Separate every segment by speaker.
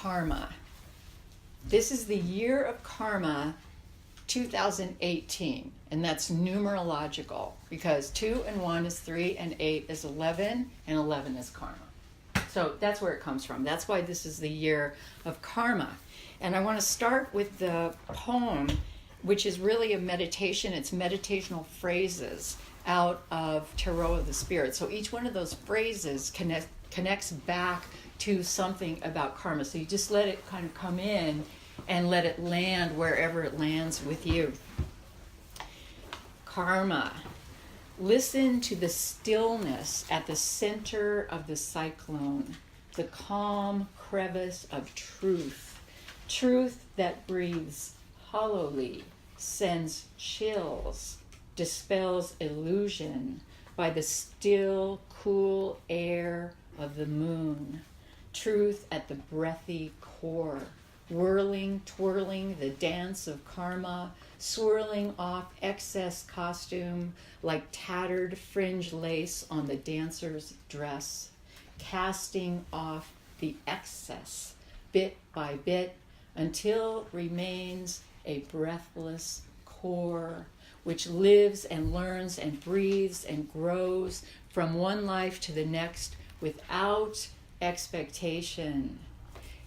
Speaker 1: karma. This is the year of karma 2018, and that's numerological because 2 and 1 is 3 and 8 is 11 and 11 is karma. So that's where it comes from. That's why this is the year of karma. And I want to start with the poem, which is really a meditation. It's meditational phrases out of Tarot of the Spirit. So each one of those phrases connects back to something about karma. So you just let it kind of come in and let it land wherever it lands with you. Karma. Listen to the stillness at the center of the cyclone, the calm crevice of truth. Truth that breathes hollowly, sends chills, dispels illusion by the still, cool air of the moon. Truth at the breathy core, whirling, twirling the dance of karma, swirling off excess costume like tattered fringe lace on the dancer's dress, casting off the excess bit by bit until remains a breathless core which lives and learns and breathes and grows from one life to the next without expectation.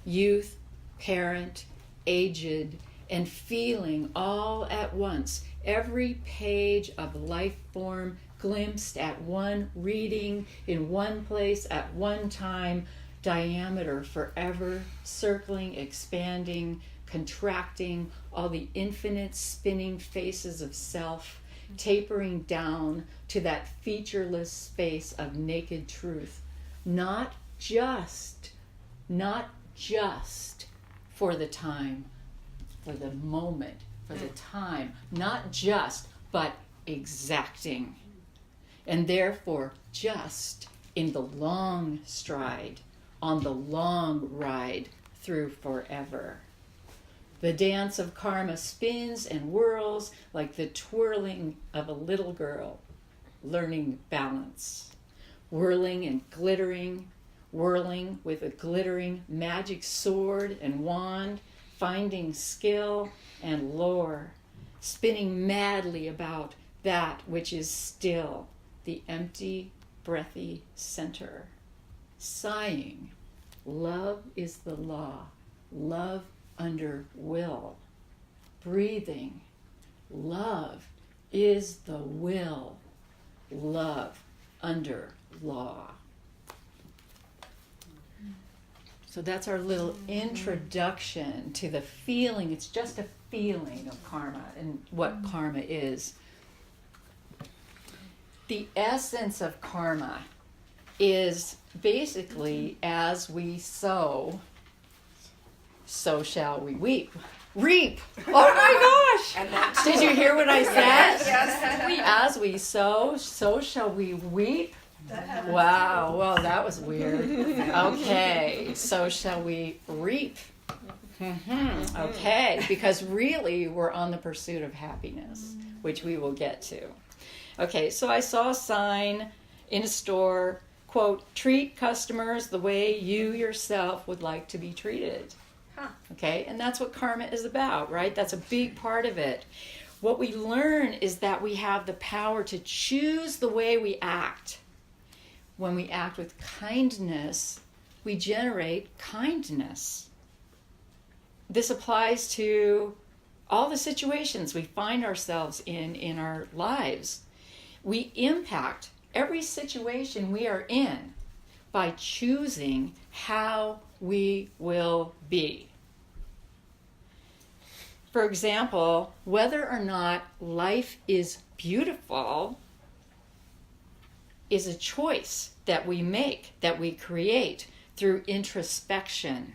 Speaker 1: Youth, parent, aged, and feeling all at once, every page of life form glimpsed at one reading in one place at one time, diameter forever, circling, expanding, contracting, all the infinite spinning faces of self, tapering down to that featureless space of naked truth. Not just for the time, for the moment, for the time, not just, but exacting. And therefore, just in the long stride, on the long ride through forever. The dance of karma spins and whirls like the twirling of a little girl, learning balance, whirling and glittering, whirling with a glittering magic sword and wand, finding skill and lore, spinning madly about that which is still, the empty, breathy center, sighing, love is the law, love under will, breathing, love is the will, love under law. So that's our little introduction to the feeling. It's just a feeling of karma and what karma is. The essence of karma is basically as we sow, so shall we reap. Oh my gosh! Did you hear what I said?
Speaker 2: Yes.
Speaker 1: As we sow, so shall we weep. Wow, well, that was weird. Okay, so shall we reap? Okay, because really we're on the pursuit of happiness, which we will get to. Okay, so I saw a sign in a store, quote, treat customers the way you yourself would like to be treated. Okay, and that's what karma is about, right? That's a big part of it. What we learn is that we have the power to choose the way we act. When we act with kindness, we generate kindness. This applies to all the situations we find ourselves in our lives. We impact every situation we are in by choosing how we will be. For example, whether or not life is beautiful is a choice that we make, that we create through introspection,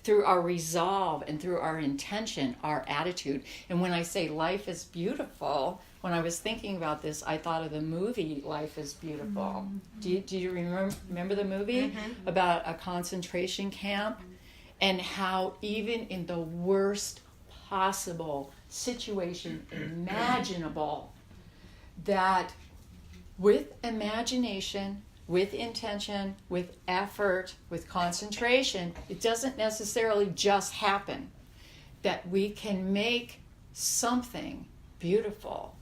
Speaker 1: through our resolve and through our intention, our attitude. And when I say life is beautiful, when I was thinking about this, I thought of the movie Life is Beautiful. Mm-hmm. Do you remember the movie about a concentration camp and how even in the worst possible situation imaginable, that with imagination, with intention, with effort, with concentration, it doesn't necessarily just happen. That we can make something beautiful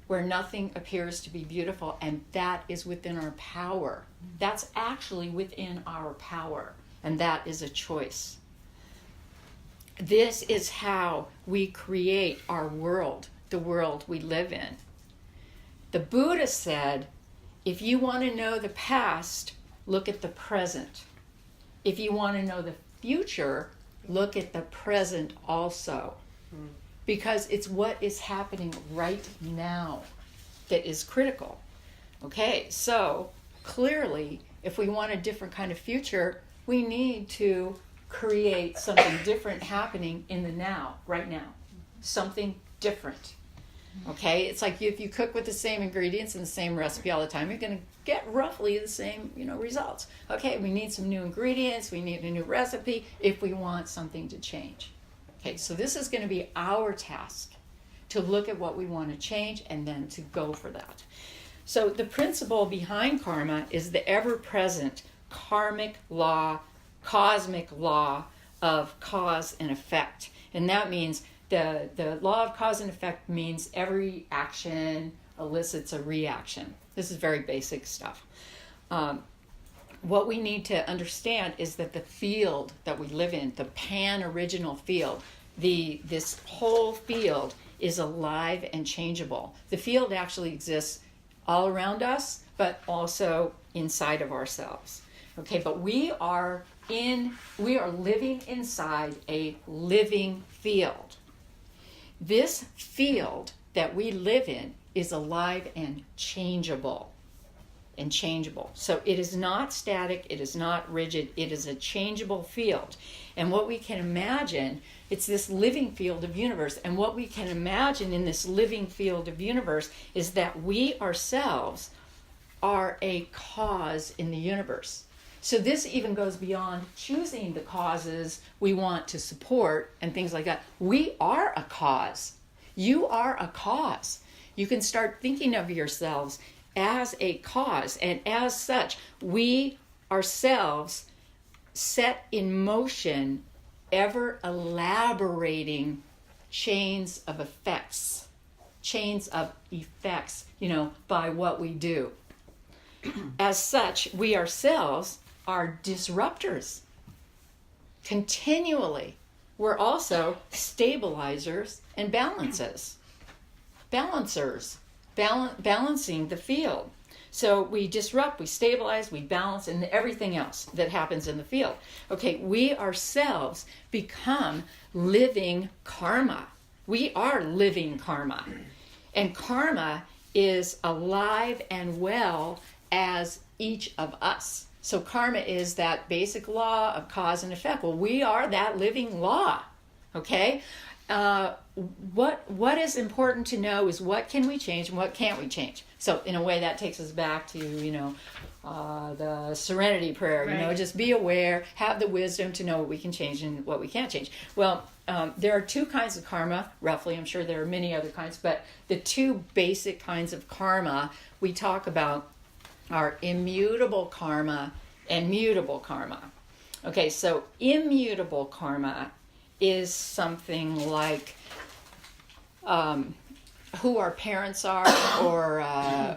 Speaker 1: where nothing appears to be beautiful, and that is within our power. That's actually within our power, and that is a choice. This is how we create our world, the world we live in. The Buddha said, if you want to know the past, look at the present. If you want to know the future, look at the present also. Because it's what is happening right now that is critical. Okay, so clearly, if we want a different kind of future, we need to create something different happening in the now, right now. Something different. Okay, it's like if you cook with the same ingredients and the same recipe all the time, you're going to get roughly the same, results. Okay, we need some new ingredients, we need a new recipe if we want something to change. Okay, so this is going to be our task, to look at what we want to change and then to go for that. So the principle behind karma is the ever-present karmic law, cosmic law of cause and effect. And that means the law of cause and effect means every action elicits a reaction. This is very basic stuff. What we need to understand is that the field that we live in, the pan-original field, this whole field is alive and changeable. The field actually exists all around us, but also inside of ourselves. Okay, but we are living inside a living field. This field that we live in is alive and changeable. So it is not static, it is not rigid, it is a changeable field. And what we can imagine, it's this living field of universe. And what we can imagine in this living field of universe is that we ourselves are a cause in the universe. So this even goes beyond choosing the causes we want to support and things like that. We are a cause. You are a cause. You can start thinking of yourselves as a cause, and as such, we ourselves set in motion ever elaborating chains of effects, by what we do. As such, we ourselves are disruptors. Continually, we're also stabilizers and balancers, balancing the field. So we disrupt, we stabilize, we balance, and everything else that happens in the field. Okay, we ourselves become living karma. We are living karma. And karma is alive and well as each of us. So karma is that basic law of cause and effect. Well, we are that living law. Okay? What is important to know is what can we change and what can't we change. So in a way that takes us back to, the serenity prayer,
Speaker 2: Right.
Speaker 1: Just be aware, have the wisdom to know what we can change and what we can't change. Well, there are two kinds of karma, roughly. I'm sure there are many other kinds, but the two basic kinds of karma we talk about are immutable karma and mutable karma. Okay, so immutable karma is something like who our parents are or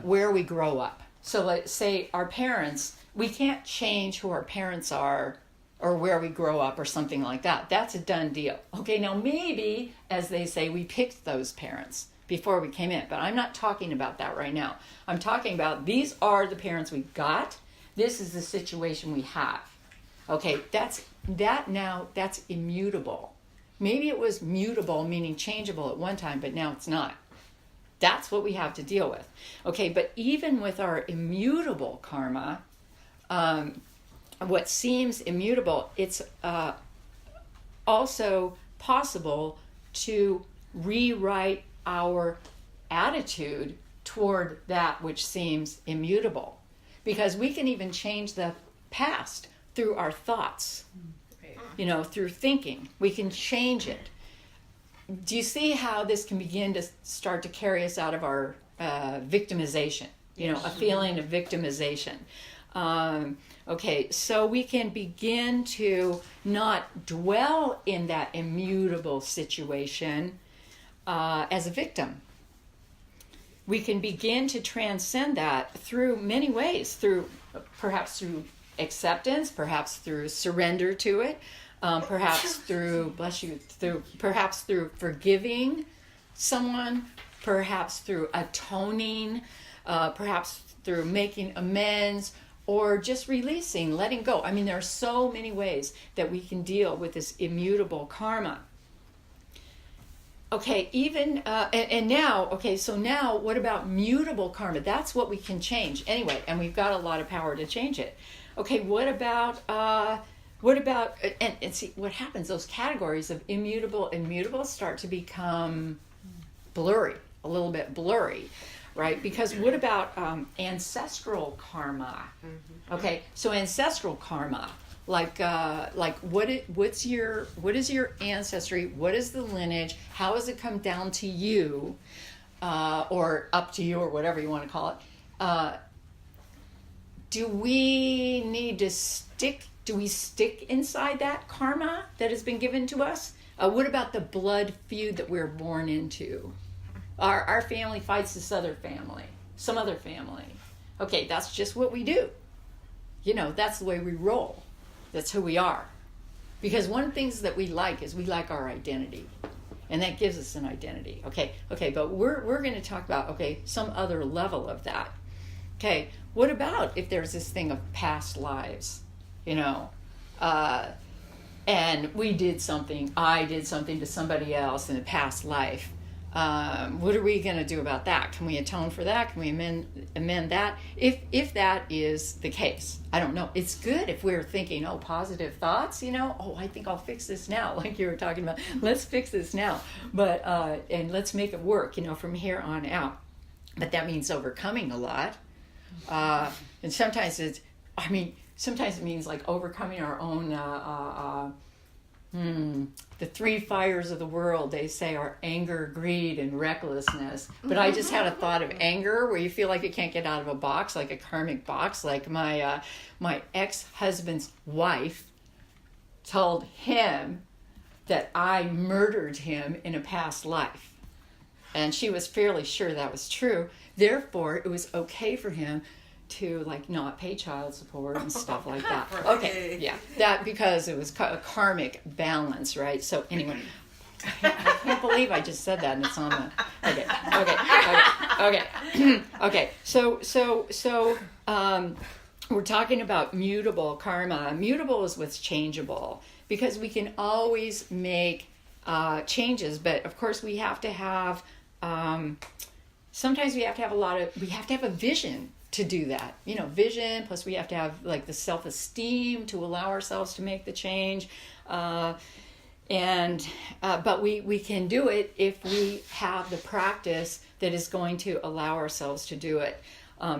Speaker 1: where we grow up. So let's say our parents, we can't change who our parents are or where we grow up or something like that. That's a done deal. Okay, now maybe, as they say, we picked those parents before we came in, but I'm not talking about that right now. I'm talking about these are the parents we got. This is the situation we have. Okay, that's immutable. Maybe it was mutable, meaning changeable at one time, but now it's not. That's what we have to deal with. Okay, but even with our immutable karma, what seems immutable, it's also possible to rewrite our attitude toward that which seems immutable. Because we can even change the past through our thoughts, through thinking. We can change it. Do you see how this can begin to start to carry us out of our victimization? a feeling of victimization. Okay, so we can begin to not dwell in that immutable situation as a victim. We can begin to transcend that through many ways, perhaps through acceptance, perhaps through surrender to it, perhaps through forgiving someone, perhaps through atoning, perhaps through making amends, or just releasing, letting go. I mean, there are so many ways that we can deal with this immutable karma. Okay, so now what about mutable karma? That's what we can change anyway, and we've got a lot of power to change it. Okay, what about and see what happens? Those categories of immutable and mutable start to become blurry, a little bit blurry, right? Because what about ancestral karma? Okay, so ancestral karma, what is your ancestry? What is the lineage? How has it come down to you, or up to you, or whatever you want to call it? Do we need to stick? Do we stick inside that karma that has been given to us? What about the blood feud that we're born into? Our family fights this other family, some other family. Okay, that's just what we do. That's the way we roll. That's who we are. Because one of the things that we like is we like our identity. And that gives us an identity. Okay, but we're going to talk about, some other level of that. Okay, what about if there's this thing of past lives? And I did something to somebody else in a past life. What are we going to do about that? Can we atone for that? Can we amend that? If that is the case, I don't know. It's good if we're thinking, positive thoughts, I think I'll fix this now, like you were talking about. Let's fix this now, but and let's make it work, from here on out. But that means overcoming a lot, and sometimes it means like overcoming our own. The three fires of the world, they say, are anger, greed, and recklessness. But I just had a thought of anger where you feel like you can't get out of a box, like a karmic box. Like my ex-husband's wife told him that I murdered him in a past life. And she was fairly sure that was true. Therefore, it was okay for him to not pay child support and stuff like that. Okay, yeah, that because it was a karmic balance, right? So anyway, I can't believe I just said that and it's on the. Okay. So we're talking about mutable karma. Mutable is what's changeable because we can always make changes, but of course we have to have. Sometimes we have to have a vision to do that, vision, plus we have to have the self-esteem to allow ourselves to make the change, but we can do it if we have the practice that is going to allow ourselves to do it,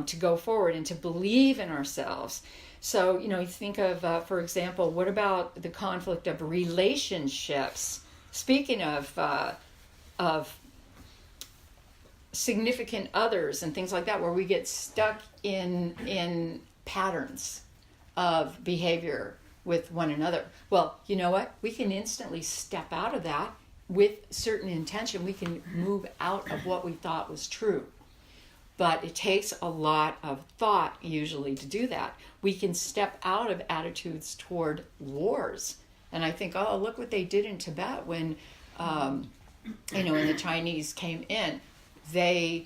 Speaker 1: to go forward and to believe in ourselves. So you think of for example, what about the conflict of relationships? Speaking of significant others and things like that, where we get stuck in patterns of behavior with one another. Well, you know what? We can instantly step out of that with certain intention. We can move out of what we thought was true. But it takes a lot of thought usually to do that. We can step out of attitudes toward wars. And I think, look what they did in Tibet when the Chinese came in. They,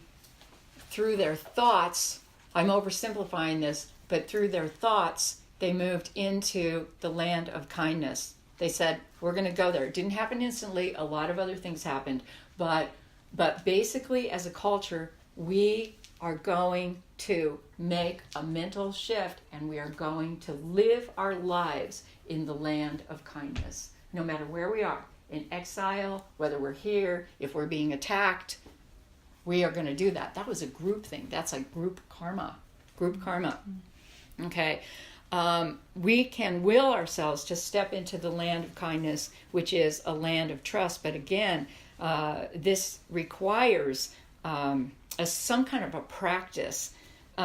Speaker 1: through their thoughts, I'm oversimplifying this, but through their thoughts, they moved into the land of kindness. They said, we're going to go there. It didn't happen instantly. A lot of other things happened. But basically, as a culture, we are going to make a mental shift, and we are going to live our lives in the land of kindness, no matter where we are, in exile, whether we're here, if we're being attacked. We are going to do that. That was a group thing. That's like group karma. Okay. We can will ourselves to step into the land of kindness, which is a land of trust. But again, this requires some kind of a practice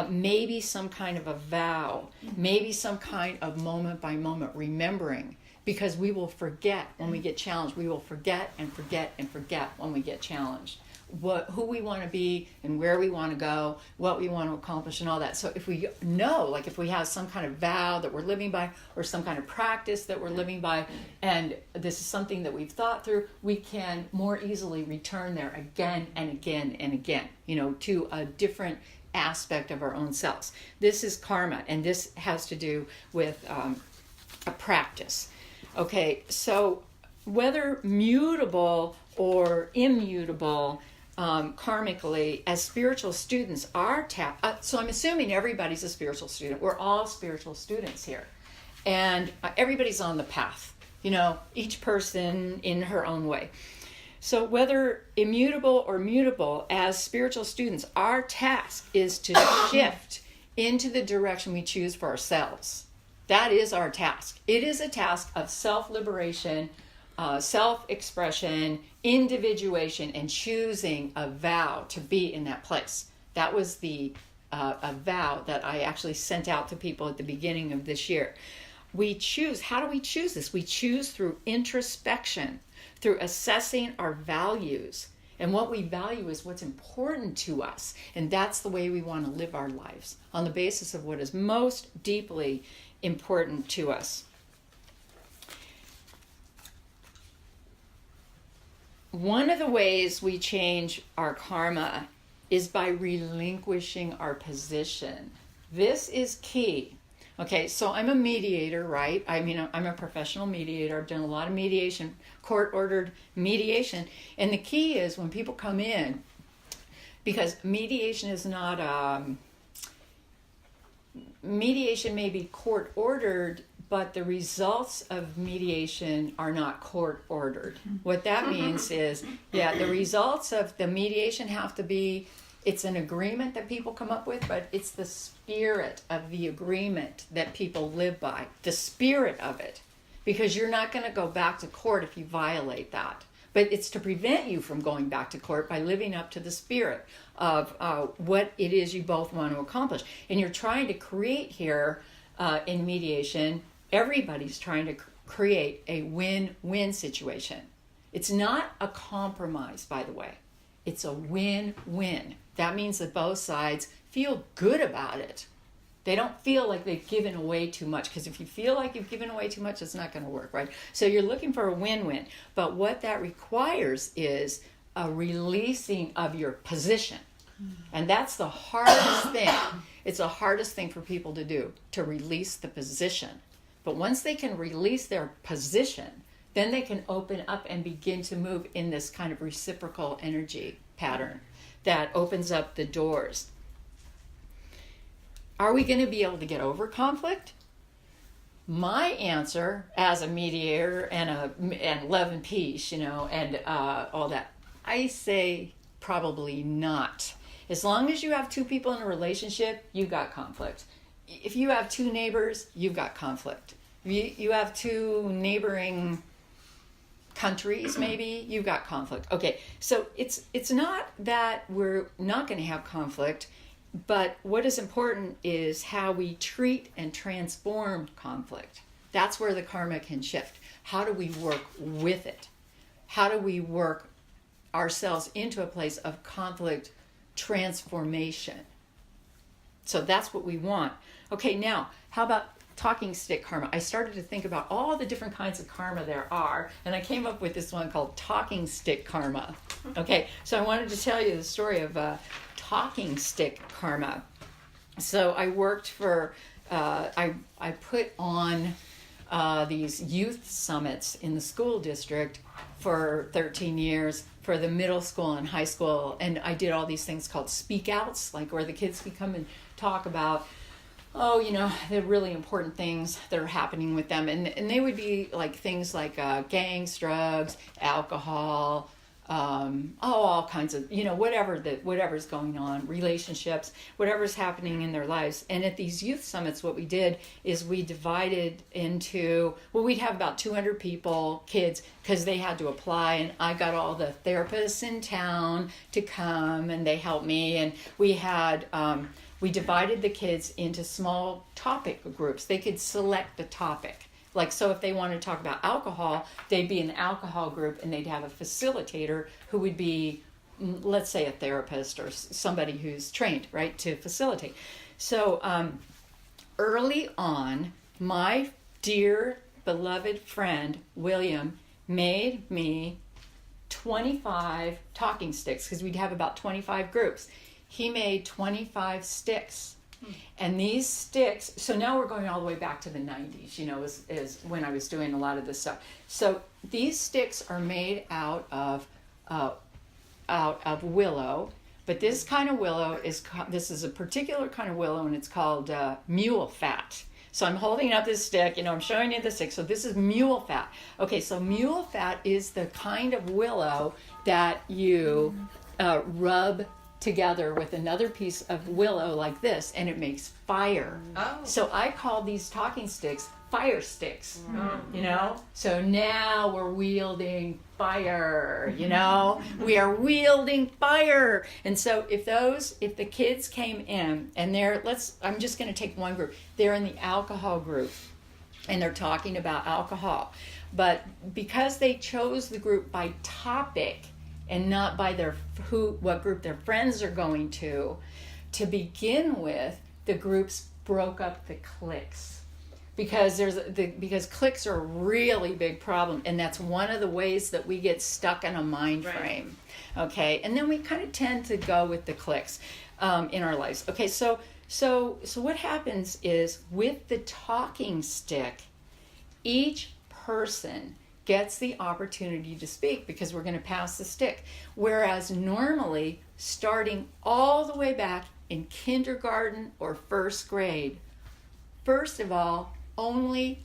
Speaker 1: maybe some kind of a vow, maybe some kind of moment by moment remembering, because we will forget when we get challenged. We will forget and forget and forget when we get challenged. Who we want to be and where we want to go, what we want to accomplish and all that. So if we know, like if we have some kind of vow that we're living by or some kind of practice that we're living by, and this is something that we've thought through, we can more easily return there again and again and again, to a different aspect of our own selves. This is karma, and this has to do with a practice. Okay, so whether mutable or immutable, karmically, as spiritual students, so I'm assuming everybody's a spiritual student. We're all spiritual students here. And everybody's on the path, each person in her own way. So whether immutable or mutable, as spiritual students, our task is to shift into the direction we choose for ourselves. That is our task. It is a task of self-liberation, self-expression, individuation, and choosing a vow to be in that place. That was a vow that I actually sent out to people at the beginning of this year. We choose. How do we choose this? We choose through introspection, through assessing our values. And what we value is what's important to us. And that's the way we want to live our lives, on the basis of what is most deeply important to us. One of the ways we change our karma is by relinquishing our position. This is key. Okay, so I'm a mediator, right? I'm a professional mediator. I've done a lot of mediation, court-ordered mediation. And the key is when people come in, because mediation is not, mediation may be court-ordered, but the results of mediation are not court-ordered. What that means is, the results of the mediation have to be, it's an agreement that people come up with, but it's the spirit of the agreement that people live by, the spirit of it, because you're not going to go back to court if you violate that. But it's to prevent you from going back to court by living up to the spirit of what it is you both want to accomplish. And you're trying to create here in mediation, everybody's trying to create a win-win situation. It's not a compromise, by the way. It's a win-win. That means that both sides feel good about it. They don't feel like they've given away too much, because if you feel like you've given away too much, it's not going to work, right? So you're looking for a win-win. But what that requires is a releasing of your position. And that's the hardest thing. It's the hardest thing for people to do, to release the position. But once they can release their position, then they can open up and begin to move in this kind of reciprocal energy pattern that opens up the doors. Are we going to be able to get over conflict? My answer as a mediator and love and peace, and all that, I say probably not. As long as you have two people in a relationship, you've got conflict. If you have two neighbors, you've got conflict. You have two neighboring countries, maybe, you've got conflict. Okay, so it's not that we're not going to have conflict, but what is important is how we treat and transform conflict. That's where the karma can shift. How do we work with it? How do we work ourselves into a place of conflict transformation? So that's what we want. Okay, now, how about talking stick karma? I started to think about all the different kinds of karma there are, and I came up with this one called talking stick karma. Okay, so I wanted to tell you the story of talking stick karma. So I worked for, I put on these youth summits in the school district for 13 years for the middle school and high school, and I did all these things called speak outs, like where the kids could come and talk about the really important things that are happening with them. And they would be like things like gangs, drugs, alcohol, all kinds of, whatever's going on, relationships, whatever's happening in their lives. And at these youth summits, what we did is we divided into, we'd have about 200 people, kids, because they had to apply. And I got all the therapists in town to come, and they helped me. And we had we divided the kids into small topic groups. They could select the topic. Like, so if they wanted to talk about alcohol, they'd be in the alcohol group, and they'd have a facilitator who would be, let's say, a therapist or somebody who's trained, right, to facilitate. So early on, my dear beloved friend William made me 25 talking sticks, because we'd have about 25 groups. He made 25 sticks. And these sticks, so now we're going all the way back to the 90s, is when I was doing a lot of this stuff. So these sticks are made out of willow, but this kind of willow this is a particular kind of willow, and it's called mule fat. So I'm holding up this stick, I'm showing you the stick. So this is mule fat. Okay, so mule fat is the kind of willow that you rub together with another piece of willow like this, and it makes fire. Oh. So I call these talking sticks fire sticks, So now we're wielding fire, we are wielding fire. And so if the kids came in and I'm just going to take one group. They're in the alcohol group and they're talking about alcohol. But because they chose the group by topic and not by what group their friends are going to begin with, the groups broke up the cliques. Because because cliques are a really big problem, and that's one of the ways that we get stuck in a mind frame. Right. Okay, and then we kind of tend to go with the cliques in our lives. Okay, so what happens is, with the talking stick, each person gets the opportunity to speak, because we're going to pass the stick. Whereas normally, starting all the way back in kindergarten or first grade, first of all, only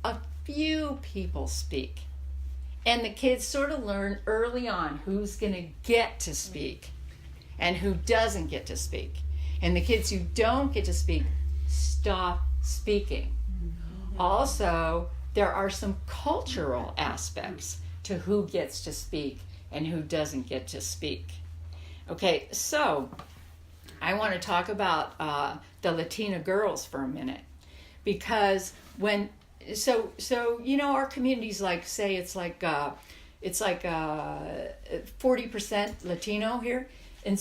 Speaker 1: a few people speak. And the kids sort of learn early on who's going to get to speak and who doesn't get to speak. And the kids who don't get to speak stop speaking. Mm-hmm. Also, there are some cultural aspects to who gets to speak and who doesn't get to speak. Okay, so I want to talk about the Latina girls for a minute. Because our community's like, say it's like 40% Latino here, and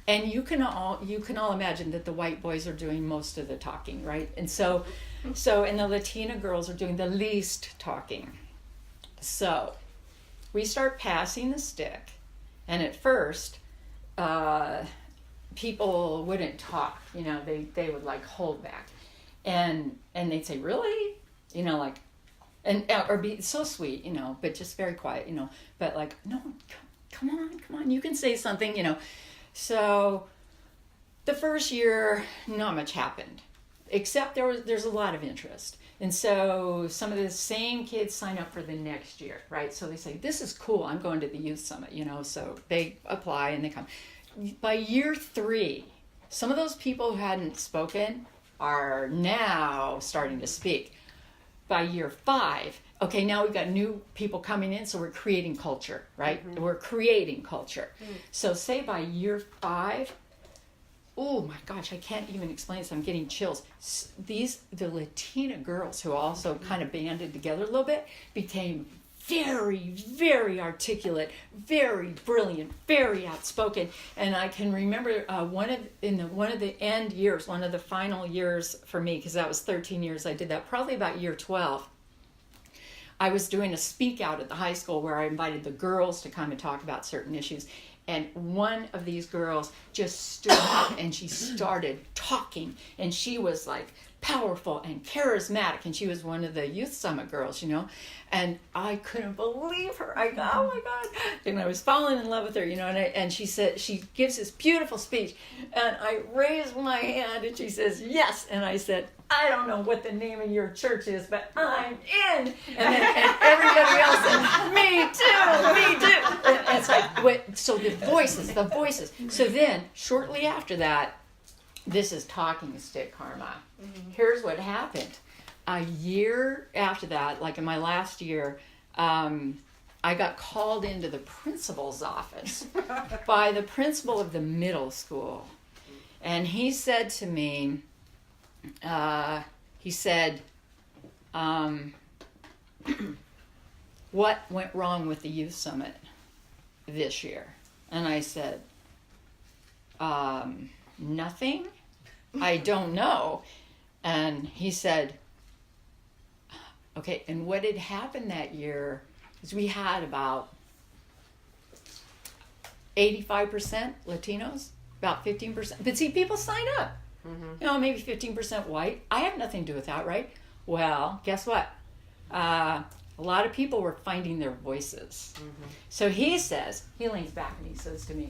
Speaker 1: and you can all imagine that the white boys are doing most of the talking, right? And so and the Latina girls are doing the least talking. So we start passing the stick, and at first, people wouldn't talk, they would like hold back, and they'd say, really, or be so sweet, but just very quiet, but like, no, come on, you can say something, So the first year, not much happened, except there's a lot of interest. And so some of the same kids sign up for the next year, right? So they say, this is cool, I'm going to the youth summit, so they apply and they come. By year 3, some of those people who hadn't spoken are now starting to speak. By year 5, okay, now we've got new people coming in, so we're creating culture, right? Mm-hmm. We're creating culture. Mm-hmm. So say by year 5, oh my gosh, I can't even explain this, I'm getting chills. The Latina girls, who also kind of banded together a little bit, became very, very articulate, very brilliant, very outspoken. And I can remember one of the end years, one of the final years for me, because that was 13 years I did that, probably about year 12, I was doing a speak out at the high school where I invited the girls to come and talk about certain issues. And one of these girls just stood up and she started talking, and she was like powerful and charismatic, and she was one of the youth summit girls, and I couldn't believe her. I go, oh my God, and I was falling in love with her, and she said, she gives this beautiful speech, and I raised my hand and she says, yes, and I said, I don't know what the name of your church is, but I'm in. And everybody else said, me too. And it's like, so the voices. So then, shortly after that, this is talking stick karma. Mm-hmm. Here's what happened. A year after that, like in my last year, I got called into the principal's office by the principal of the middle school. And he said to me, what went wrong with the youth summit this year? And I said, nothing. I don't know. And he said, okay, and what had happened that year is we had about 85% Latinos, about 15%. But see, people sign up. You know, maybe 15% white. I have nothing to do with that, right? Well, guess what? A lot of people were finding their voices. So he leans back and he says to me,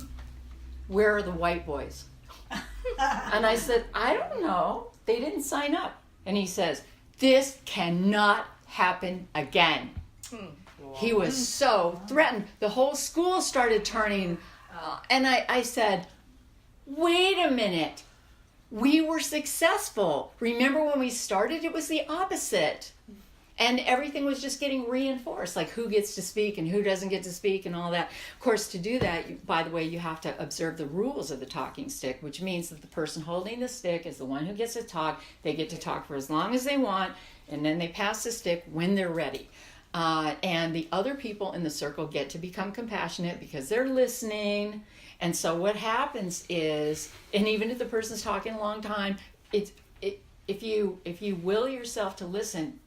Speaker 1: where are the white boys? And I said, I don't know. They didn't sign up. And he says, this cannot happen again. He was so threatened. The whole school started turning. And I said, wait a minute. We were successful. Remember when we started, it was the opposite. And everything was just getting reinforced, like who gets to speak and who doesn't get to speak and all that. Of course, to do that, by the way, you have to observe the rules of the talking stick, which means that the person holding the stick is the one who gets to talk. They get to talk for as long as they want, and then they pass the stick when they're ready. And the other people in the circle get to become compassionate because they're listening. And so what happens is, and even if the person's talking a long time, if you will yourself to listen,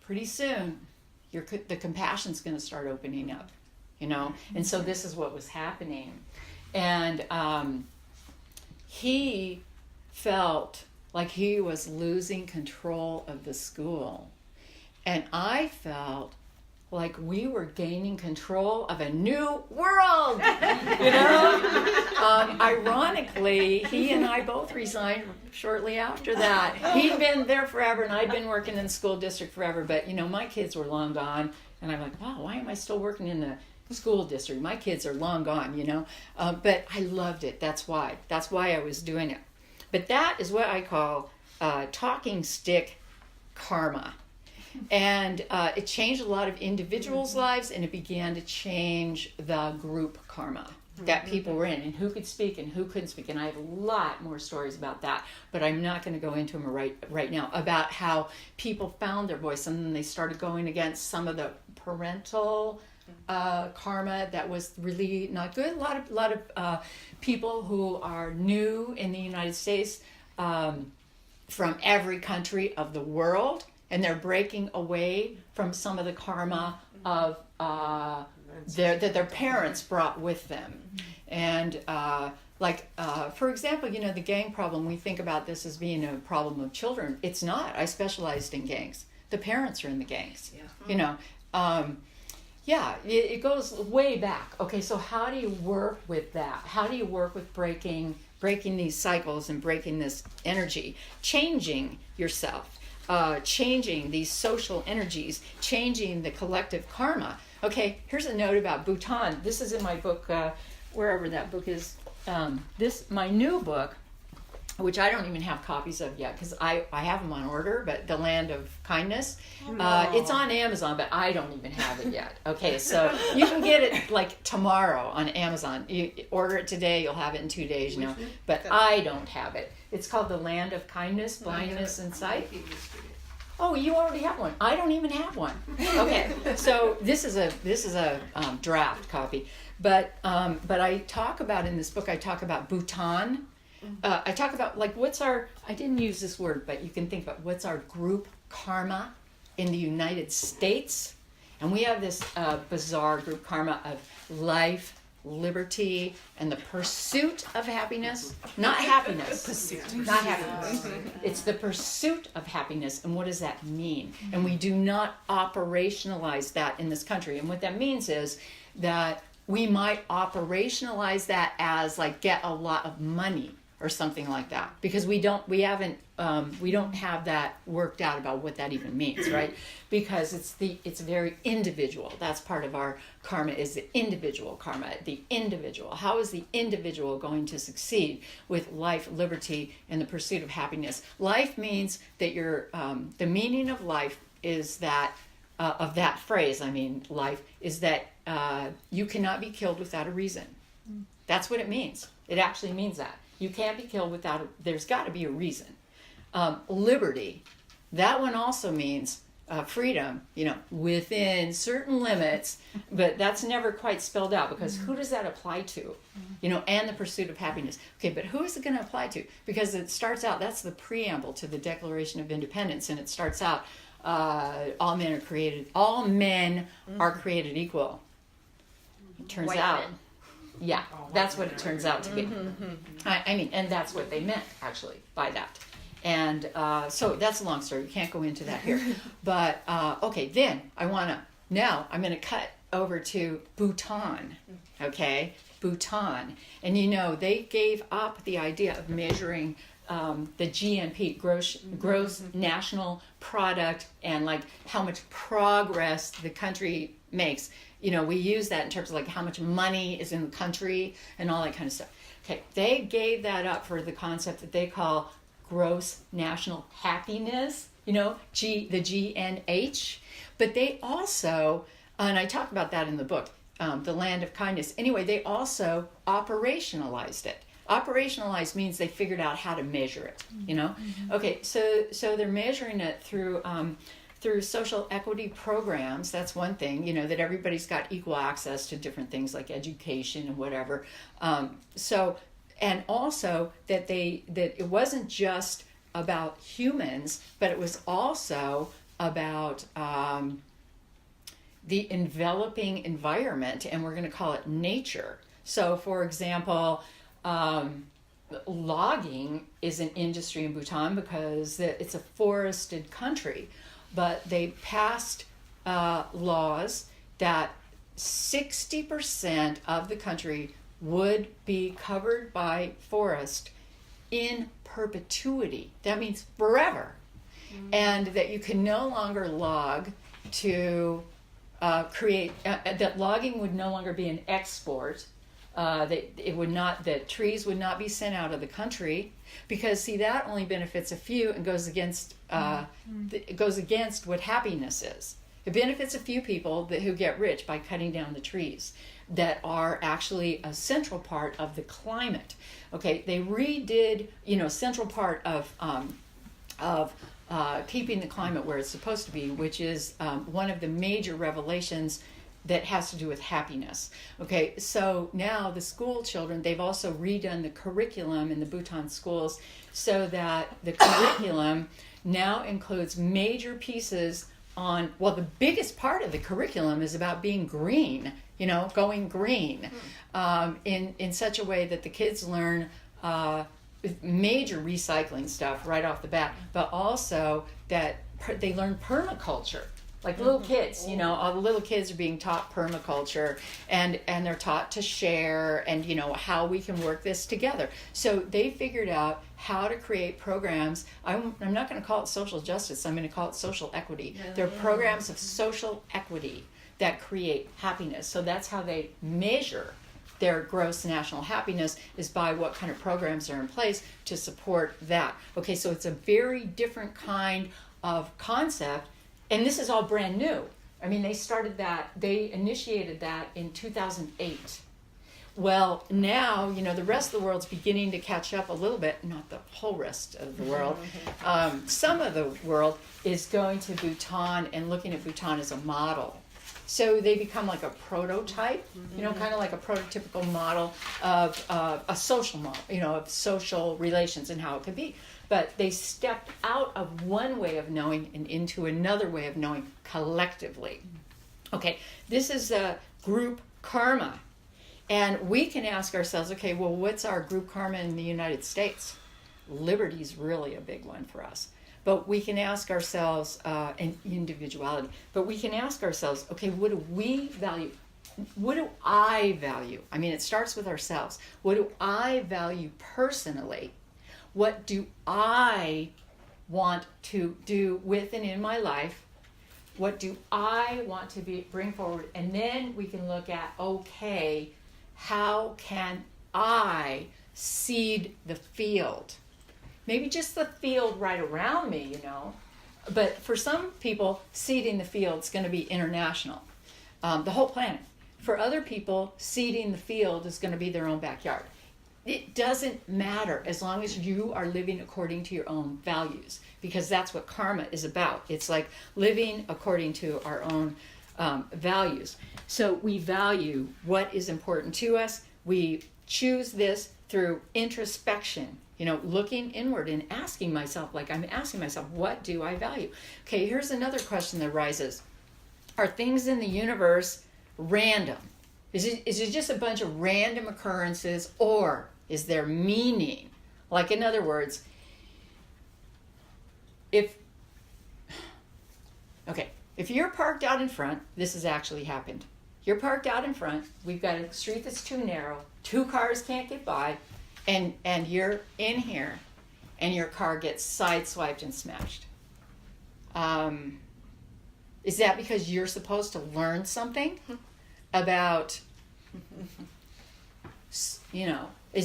Speaker 1: pretty soon the compassion's going to start opening up, you know. And so this is what was happening. And he felt like he was losing control of the school. And I felt like we were gaining control of a new world, you know? Ironically, he and I both resigned shortly after that. He'd been there forever, and I'd been working in the school district forever, but, you know, my kids were long gone, and I'm like, wow, why am I still working in the school district? My kids are long gone, you know? But I loved it. That's why I was doing it. But that is what I call talking stick karma. And it changed a lot of individuals' lives, and it began to change the group karma that people were in, and who could speak and who couldn't speak. And I have a lot more stories about that, but I'm not going to go into them right now, about how people found their voice, and then they started going against some of the parental karma that was really not good. A lot of people who are new in the United States from every country of the world, and they're breaking away from some of the karma of that their parents brought with them. And for example, you know, the gang problem, we think about this as being a problem of children. It's not. I specialized in gangs. The parents are in the gangs. You know, it goes way back. Okay, so how do you work with that? How do you work with breaking these cycles and breaking this energy, changing yourself? Changing these social energies, changing the collective karma. Okay, here's a note about Bhutan. This is in my book, wherever that book is. My new book, which I don't even have copies of yet because I have them on order, but The Land of Kindness. It's on Amazon, but I don't even have it yet. Okay, so you can get it like tomorrow on Amazon. You order it today, you'll have it in 2 days, you know. But I don't have it. It's called The Land of Kindness, Blindness, and Sight. Oh, you already have one. I don't even have one. Okay, so this is a draft copy. But I talk about in this book. I talk about Bhutan. I talk about like I didn't use this word, but you can think about what's our group karma in the United States, and we have this bizarre group karma of life, liberty, and the pursuit of happiness. Not happiness. Not happiness. It's the pursuit of happiness. And what does that mean? And we do not operationalize that in this country. And what that means is that we might operationalize that as like get a lot of money or something like that, because we don't have that worked out about what that even means, right? Because it's very individual. That's part of our karma, is the individual karma. The individual. How is the individual going to succeed with life, liberty, and the pursuit of happiness? Life means that the meaning of life is that of that phrase, I mean life, is that you cannot be killed without a reason. That's what it means. It actually means that. You can't be killed without, there's got to be a reason. Liberty, that one also means freedom, within certain limits, but that's never quite spelled out, because who does that apply to? And the pursuit of happiness. Okay, but who is it going to apply to? Because it starts out, that's the preamble to the Declaration of Independence, and it starts out, all men are created equal. It turns
Speaker 2: White
Speaker 1: out,
Speaker 2: men.
Speaker 1: yeah, that's what it turns out to be. I mean, and that's what they meant, actually, by that. And so that's a long story. We can't go into that here. But, okay, then I'm going to cut over to Bhutan, okay? Bhutan. And they gave up the idea of measuring the GNP, gross national product, and like how much progress the country makes. We use that in terms of like how much money is in the country and all that kind of stuff. Okay, they gave that up for the concept that they call gross national happiness, the GNH. But they also, and I talk about that in the book, The Land of Kindness. Anyway, they also operationalized it. Operationalized means they figured out how to measure it, Okay, so they're measuring it through social equity programs. That's one thing, that everybody's got equal access to different things like education and whatever. And also that it wasn't just about humans, but it was also about the enveloping environment, and we're going to call it nature. So, for example, logging is an industry in Bhutan because it's a forested country, but they passed laws that 60% of the country would be covered by forest in perpetuity. That means forever. And that you can no longer log to that logging would no longer be an export. That trees would not be sent out of the country, because see, that only benefits a few and goes against what happiness is. It benefits a few people who get rich by cutting down the trees that are actually a central part of the climate. Okay, they redid, central part of keeping the climate where it's supposed to be, which is one of the major revelations that has to do with happiness. Okay, so now the school children, they've also redone the curriculum in the Bhutan schools so that the curriculum now includes major pieces on, the biggest part of the curriculum is about being green, going green, in such a way that the kids learn major recycling stuff right off the bat, but also that they learn permaculture. Like little kids, all the little kids are being taught permaculture, and they're taught to share and, how we can work this together. So they figured out how to create programs. I'm not going to call it social justice. I'm going to call it social equity. They're programs of social equity that create happiness. So that's how they measure their gross national happiness, is by what kind of programs are in place to support that. Okay, so it's a very different kind of concept. And this is all brand new. I mean, they initiated that in 2008. Well, now, the rest of the world's beginning to catch up a little bit, not the whole rest of the world. Some of the world is going to Bhutan and looking at Bhutan as a model. So they become like a prototype, kind of like a prototypical model of a social model, of social relations and how it could be. But they stepped out of one way of knowing and into another way of knowing collectively. Okay, this is a group karma. And we can ask ourselves, okay, well, what's our group karma in the United States? Liberty is really a big one for us. But we can ask ourselves, and individuality, but we can ask ourselves, okay, what do we value? What do I value? I mean, it starts with ourselves. What do I value personally? What do I want to do with and in my life? What do I want to bring forward? And then we can look at, okay, how can I seed the field? Maybe just the field right around me, But for some people, seeding the field is going to be international, the whole planet. For other people, seeding the field is going to be their own backyard. It doesn't matter as long as you are living according to your own values, because that's what karma is about. It's like living according to our own values. So we value what is important to us. We choose this through introspection, looking inward and asking myself, like I'm asking myself, what do I value? Okay, here's another question that arises. Are things in the universe random? Is it just a bunch of random occurrences, or is there meaning? Like, in other words, if you're parked out in front, this has actually happened. You're parked out in front, we've got a street that's too narrow, 2 cars can't get by, and you're in here, and your car gets sideswiped and smashed. Is that because you're supposed to learn something about, is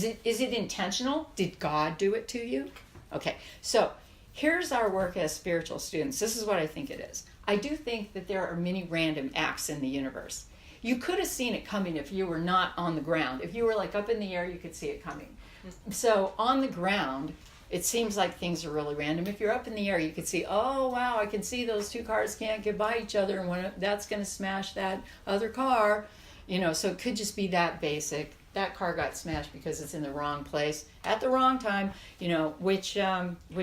Speaker 1: it intentional? Did God do it to you? Okay, so here's our work as spiritual students. This is what I think it is. I do think that there are many random acts in the universe. You could have seen it coming if you were not on the ground. If you were like up in the air, you could see it coming. So on the ground, it seems like things are really random. If you're up in the air, you could see, oh, wow, I can see those 2 cars can't get by each other, and that's going to smash that other car. So it could just be that basic. That car got smashed because it's in the wrong place at the wrong time, which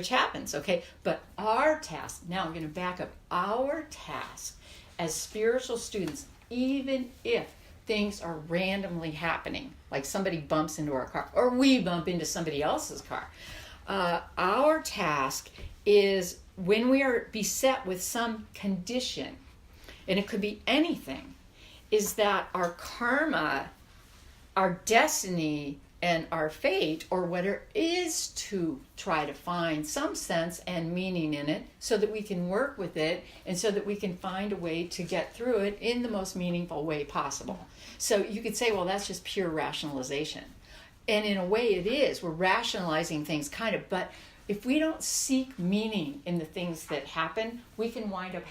Speaker 1: happens, okay? But our task, now I'm going to back up, our task as spiritual students, even if things are randomly happening, like somebody bumps into our car, or we bump into somebody else's car, our task is when we are beset with some condition, and it could be anything, is that our karma, our destiny, and our fate, or whatever, is to try to find some sense and meaning in it so that we can work with it and so that we can find a way to get through it in the most meaningful way possible. So you could say, well, that's just pure rationalization. And in a way it is. We're rationalizing things kind of, but if we don't seek meaning in the things that happen, we can wind up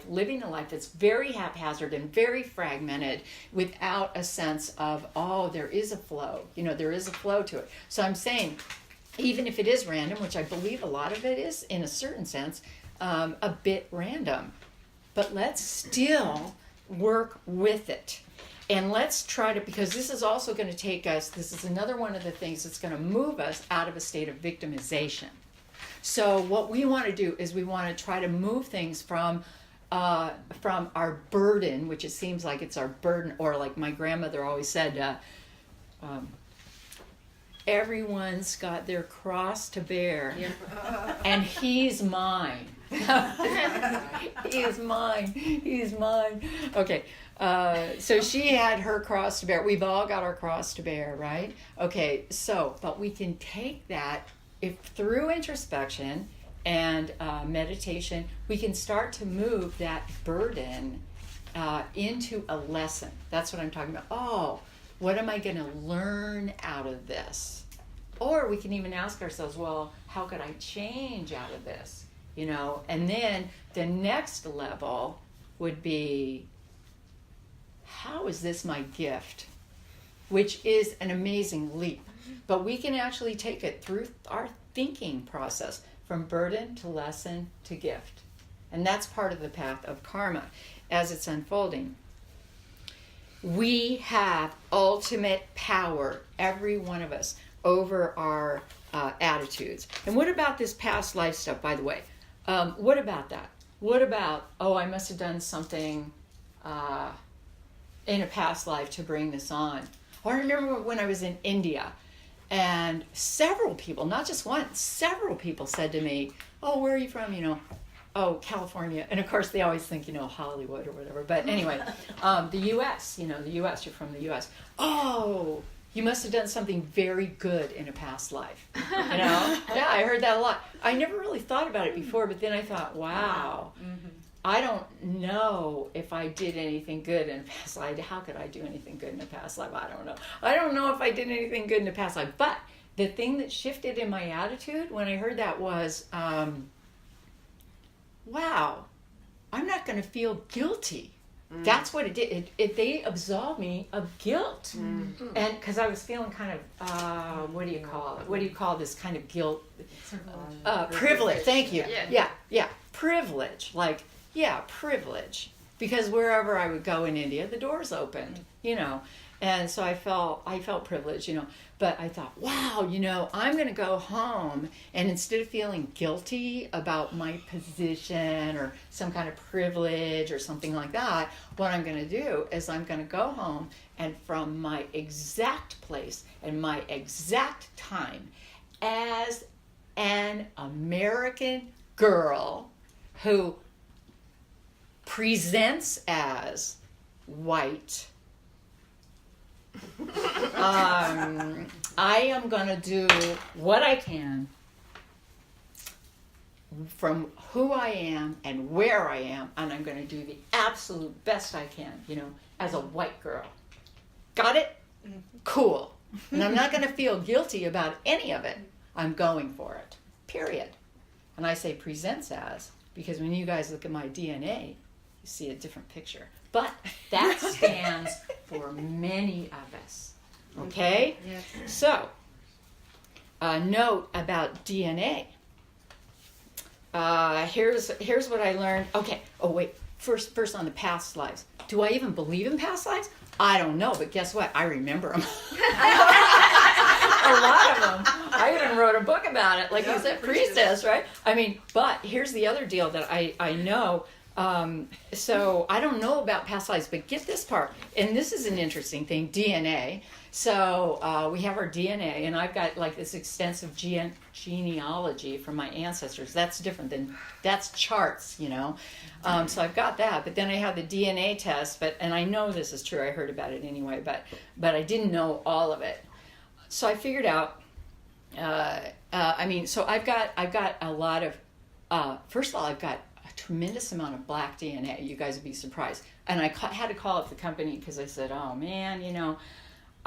Speaker 1: living a life that's very haphazard and very fragmented without a sense of, oh, there is a flow. There is a flow to it. So I'm saying, even if it is random, which I believe a lot of it is, in a certain sense, a bit random, but let's still work with it. And let's try to, because this is also going to take us, this is another one of the things that's going to move us out of a state of victimization. So what we want to do is we want to try to move things from our burden, which it seems like it's our burden, or like my grandmother always said, everyone's got their cross to bear, and he's mine. He is mine. He's mine. Okay. So she had her cross to bear. We've all got our cross to bear, right? Okay, but we can take that, if through introspection and meditation, we can start to move that burden into a lesson. That's what I'm talking about. Oh, what am I going to learn out of this? Or we can even ask ourselves, well, how could I change out of this? And then the next level would be, how is this my gift? Which is an amazing leap. But we can actually take it through our thinking process, from burden to lesson to gift. And that's part of the path of karma as it's unfolding. We have ultimate power, every one of us, over our attitudes. And what about this past life stuff, by the way? What about that? What about, I must have done something in a past life to bring this on. Or I remember when I was in India, and several people, not just one, several people said to me, oh, where are you from? California. And of course they always think, Hollywood or whatever. But anyway, the U.S., the U.S., you're from the U.S. Oh, you must have done something very good in a past life. Yeah, I heard that a lot. I never really thought about it before, but then I thought, wow. Mm-hmm. I don't know if I did anything good in a past life. How could I do anything good in a past life? I don't know. I don't know if I did anything good in a past life. But the thing that shifted in my attitude when I heard that was, wow, I'm not going to feel guilty. That's what it did. They absolved me of guilt. And because I was feeling kind of, what do you call it? What do you call this kind of guilt? Privilege. Thank you. Yeah. Privilege. Like, privilege. Because wherever I would go in India, the doors opened, And so I felt privileged, But I thought, wow, I'm going to go home, and instead of feeling guilty about my position or some kind of privilege or something like that, what I'm going to do is I'm going to go home, and from my exact place and my exact time as an American girl who presents as white, I am going to do what I can from who I am and where I am, and I'm going to do the absolute best I can, as a white girl. Got it? Cool. And I'm not going to feel guilty about any of it. I'm going for it. Period. And I say presents as, because when you guys look at my DNA, you see a different picture. But that stands for many of us. Okay?
Speaker 2: Yes.
Speaker 1: So, a note about DNA. Here's what I learned. Okay. Oh, wait. First on the past lives. Do I even believe in past lives? I don't know, but guess what? I remember them. A lot of them. I even wrote a book about it, like you said, priestess, right? But here's the other deal that I know. So I don't know about past lives, but get this part. And this is an interesting thing, DNA. So we have our DNA, and I've got like this extensive genealogy from my ancestors. That's different that's charts, So I've got that, but then I have the DNA test, and I know this is true. I heard about it anyway, but I didn't know all of it. So I figured out, so I've got a lot of, first of all, I've got a tremendous amount of black DNA. You guys would be surprised. And I had to call up the company because I said, oh man,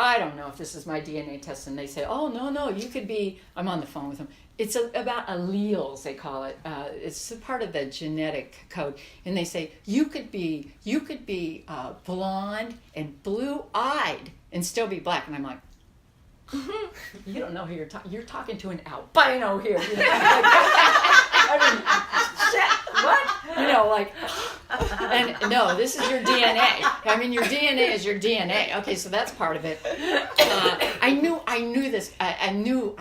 Speaker 1: I don't know if this is my DNA test. And they say, oh, no, you could be, I'm on the phone with them. It's about alleles, they call it. It's a part of the genetic code. And they say, you could be blonde and blue-eyed and still be black. And I'm like, you don't know who you're talking. You're talking to an albino here. Shit. What? And no, this is your DNA. Your DNA is your DNA. Okay, so that's part of it. I knew this. I knew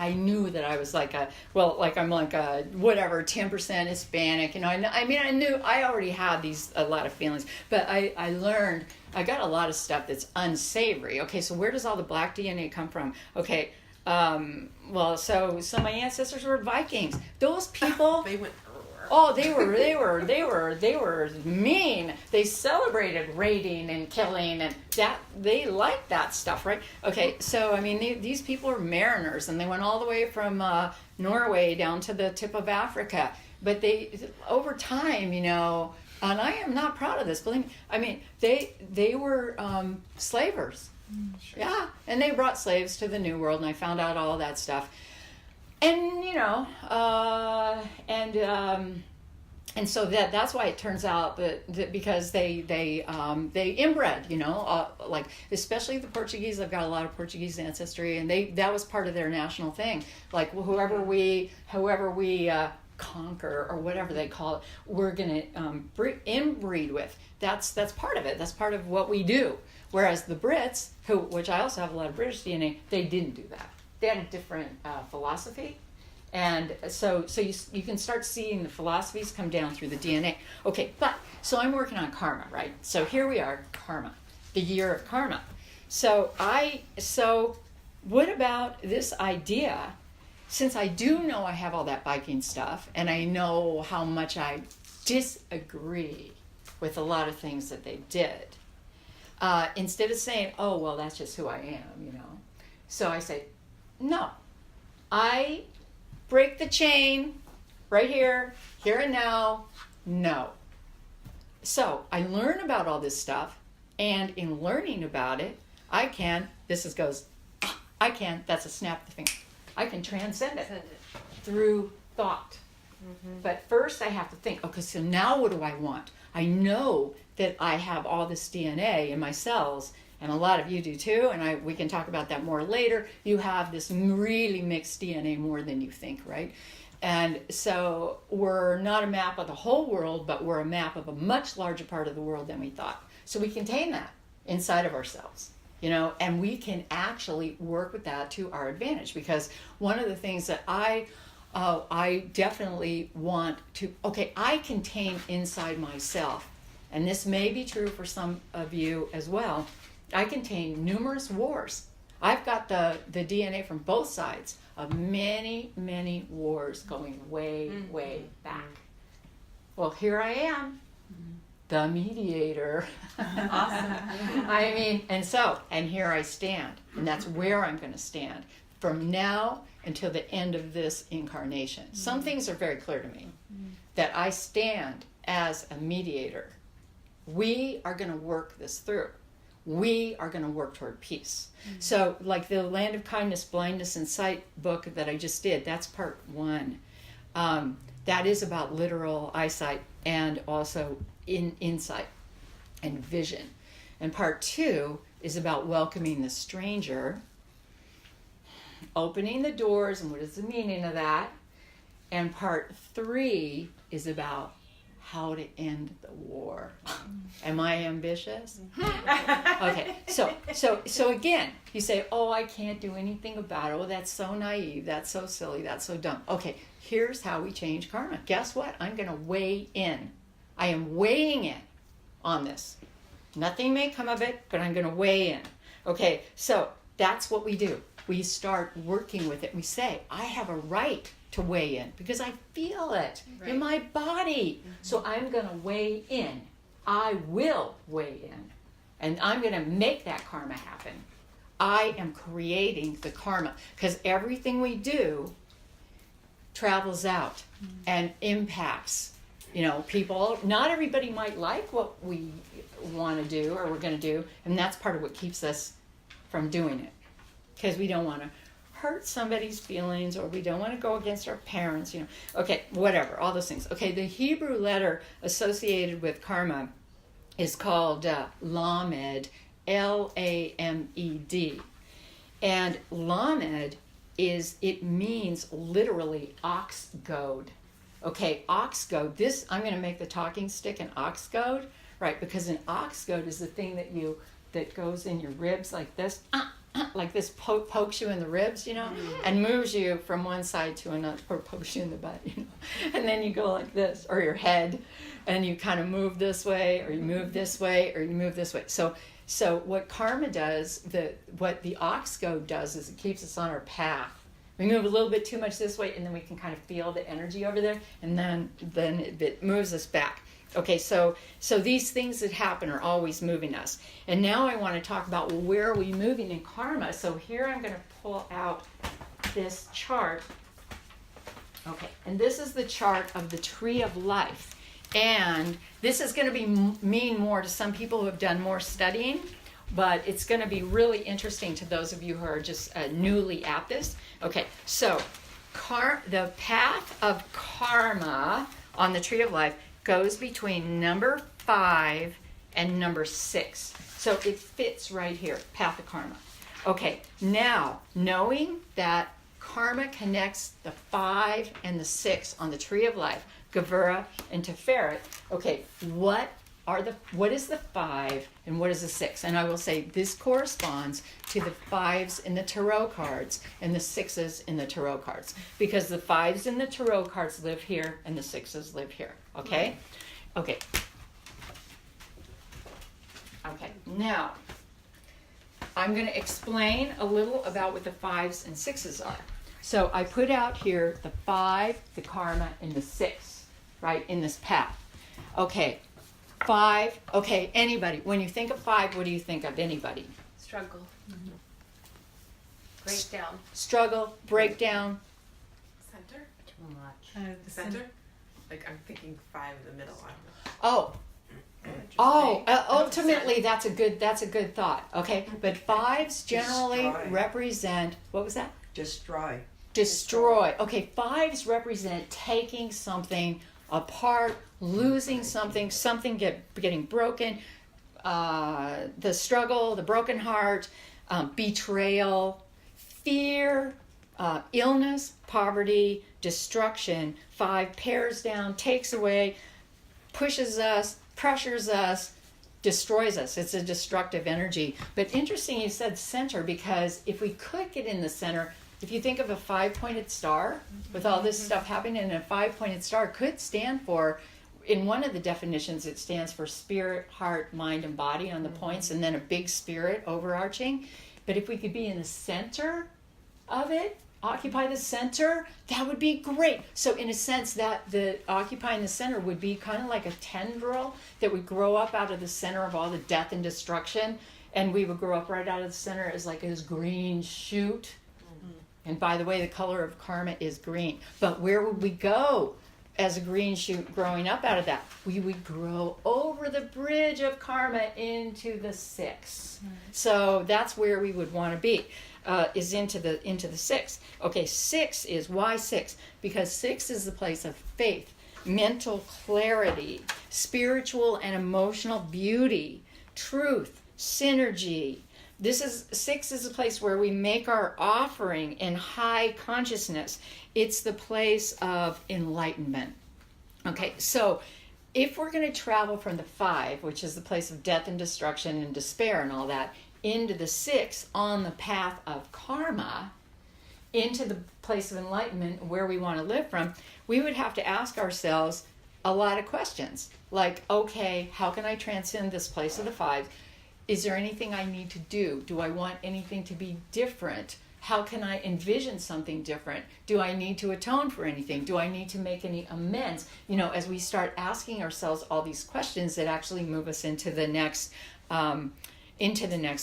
Speaker 1: that I was I'm like a whatever 10% Hispanic. I knew I already had a lot of feelings, but I learned. I got a lot of stuff that's unsavory. Okay, so where does all the black DNA come from? Okay, so my ancestors were Vikings. Those people.
Speaker 2: They went.
Speaker 1: Oh, they were mean. They celebrated raiding and killing, and that they liked that stuff, right? Okay, so these people are mariners, and they went all the way from Norway down to the tip of Africa. But they, over time, and I am not proud of this. Believe me. They were slavers. Sure. Yeah, and they brought slaves to the New World, and I found out all of that stuff. And and so that's why it turns out that because they inbred, like especially the Portuguese. I've got a lot of Portuguese ancestry, and that was part of their national thing. Like whoever we conquer or whatever they call it, we're gonna inbreed with. That's part of it. That's part of what we do. Whereas the Brits, which I also have a lot of British DNA, they didn't do that. They had a different philosophy, and so you can start seeing the philosophies come down through the DNA. Okay, so I'm working on karma, right? So here we are, karma, the year of karma. So what about this idea? Since I do know I have all that Viking stuff, and I know how much I disagree with a lot of things that they did, instead of saying, oh, well, that's just who I am, So I say, no, I break the chain right here and now, no. So I learn about all this stuff, and in learning about it, that's a snap of the finger. I can transcend it through thought. But first I have to think, okay, so now what do I want? I know that I have all this DNA in my cells, and a lot of you do too, and we can talk about that more later. You have this really mixed DNA more than you think, right? And so we're not a map of the whole world, but we're a map of a much larger part of the world than we thought. So we contain that inside of ourselves, and we can actually work with that to our advantage, because one of the things that I definitely want to, I contain inside myself, and this may be true for some of you as well, I contain numerous wars. I've got the DNA from both sides of many, many wars going way, way back. Well, here I am, the mediator.
Speaker 2: Awesome.
Speaker 1: And here I stand, and that's where I'm going to stand from now until the end of this incarnation. Some things are very clear to me, that I stand as a mediator. We are going to work this through. We are going to work toward peace. So like the Land of Kindness, Blindness, and Sight book that I just did, that's part 1. That is about literal eyesight and also insight and vision. And part 2 is about welcoming the stranger, opening the doors, and what is the meaning of that. And part 3 is about how to end the war. Am I ambitious? Okay, so again, you say, oh, I can't do anything about it. Oh, that's so naive, that's so silly, that's so dumb. Okay, here's how we change karma. Guess what? I'm going to weigh in. I am weighing in on this. Nothing may come of it, but I'm going to weigh in. Okay, so that's what we do. We start working with it. We say, I have a right to weigh in because I feel it in my body. So I'm going to weigh in. I will weigh in. And I'm going to make that karma happen. I am creating the karma, because everything we do travels out and impacts, people. Not everybody might like what we want to do or we're going to do, and that's part of what keeps us from doing it, because we don't want to hurt somebody's feelings, or we don't want to go against our parents, Okay, whatever, all those things. Okay, the Hebrew letter associated with karma is called Lamed, Lamed. And Lamed it means literally ox goad. Okay, ox goad. This, I'm going to make the talking stick an ox goad, right? Because an ox goad is the thing that goes in your ribs like this. Like this pokes you in the ribs, and moves you from one side to another, or pokes you in the butt, and then you go like this, or your head, and you kind of move this way, or you move this way, or you move this way. So what karma does, what the ox goad does, is it keeps us on our path. We move a little bit too much this way, and then we can kind of feel the energy over there, and then it moves us back. Okay, so these things that happen are always moving us. And now I want to talk about, where are we moving in karma? So here I'm going to pull out this chart. Okay, and this is the chart of the Tree of Life. And this is going to mean more to some people who have done more studying, but it's going to be really interesting to those of you who are just newly at this. Okay, so the path of karma on the Tree of Life goes between number 5 and number 6. So it fits right here, path of karma. Okay, now, knowing that karma connects the 5 and the 6 on the Tree of Life, Gevurah and Tiferet, okay, what is the 5 and what is the 6? And I will say this corresponds to the 5s in the tarot cards and the 6s in the tarot cards, because the 5s in the tarot cards live here and the 6s live here. Okay? Okay. Okay. Now, I'm going to explain a little about what the 5s and 6s are. So I put out here the 5, the karma, and the 6, right, in this path. Okay. 5, okay, anybody. When you think of 5, what do you think of, anybody?
Speaker 2: Struggle. Breakdown.
Speaker 1: Struggle, breakdown.
Speaker 3: Center?
Speaker 2: Too much.
Speaker 3: The center? Like, I'm thinking 5 in the middle. I don't know.
Speaker 1: Ultimately, that's a good thought, okay? But 5s generally
Speaker 4: Destroy.
Speaker 1: represent, what was that?
Speaker 4: Destroy.
Speaker 1: destroy. Okay, 5s represent taking something apart, losing something, getting broken, the struggle, the broken heart, betrayal, fear, illness, poverty, destruction. 5 tears down, takes away, pushes us, pressures us, destroys us. It's a destructive energy. But interesting you said center, because if we could get in the center, if you think of a 5-pointed star with all this stuff happening, and a 5-pointed star could stand for, in one of the definitions, it stands for spirit, heart, mind, and body on the points, and then a big spirit overarching. But if we could be in the center of it, occupy the center, that would be great. So in a sense, that the occupying the center would be kind of like a tendril that would grow up out of the center of all the death and destruction, and we would grow up right out of the center as like this green shoot. And by the way, the color of karma is green. But where would we go as a green shoot growing up out of that? We would grow over the bridge of karma into the 6. So that's where we would want to be. Is into the 6. Okay, 6 is, why 6? Because 6 is the place of faith, mental clarity, spiritual and emotional beauty, truth, synergy. 6 is a place where we make our offering in high consciousness. It's the place of enlightenment. Okay, so if we're going to travel from the 5, which is the place of death and destruction and despair and all that, into the 6 on the path of karma, into the place of enlightenment where we want to live from, we would have to ask ourselves a lot of questions. Like, okay, how can I transcend this place of the 5? Is there anything I need to do? Do I want anything to be different? How can I envision something different? Do I need to atone for anything? Do I need to make any amends? As we start asking ourselves all these questions that actually move us into the next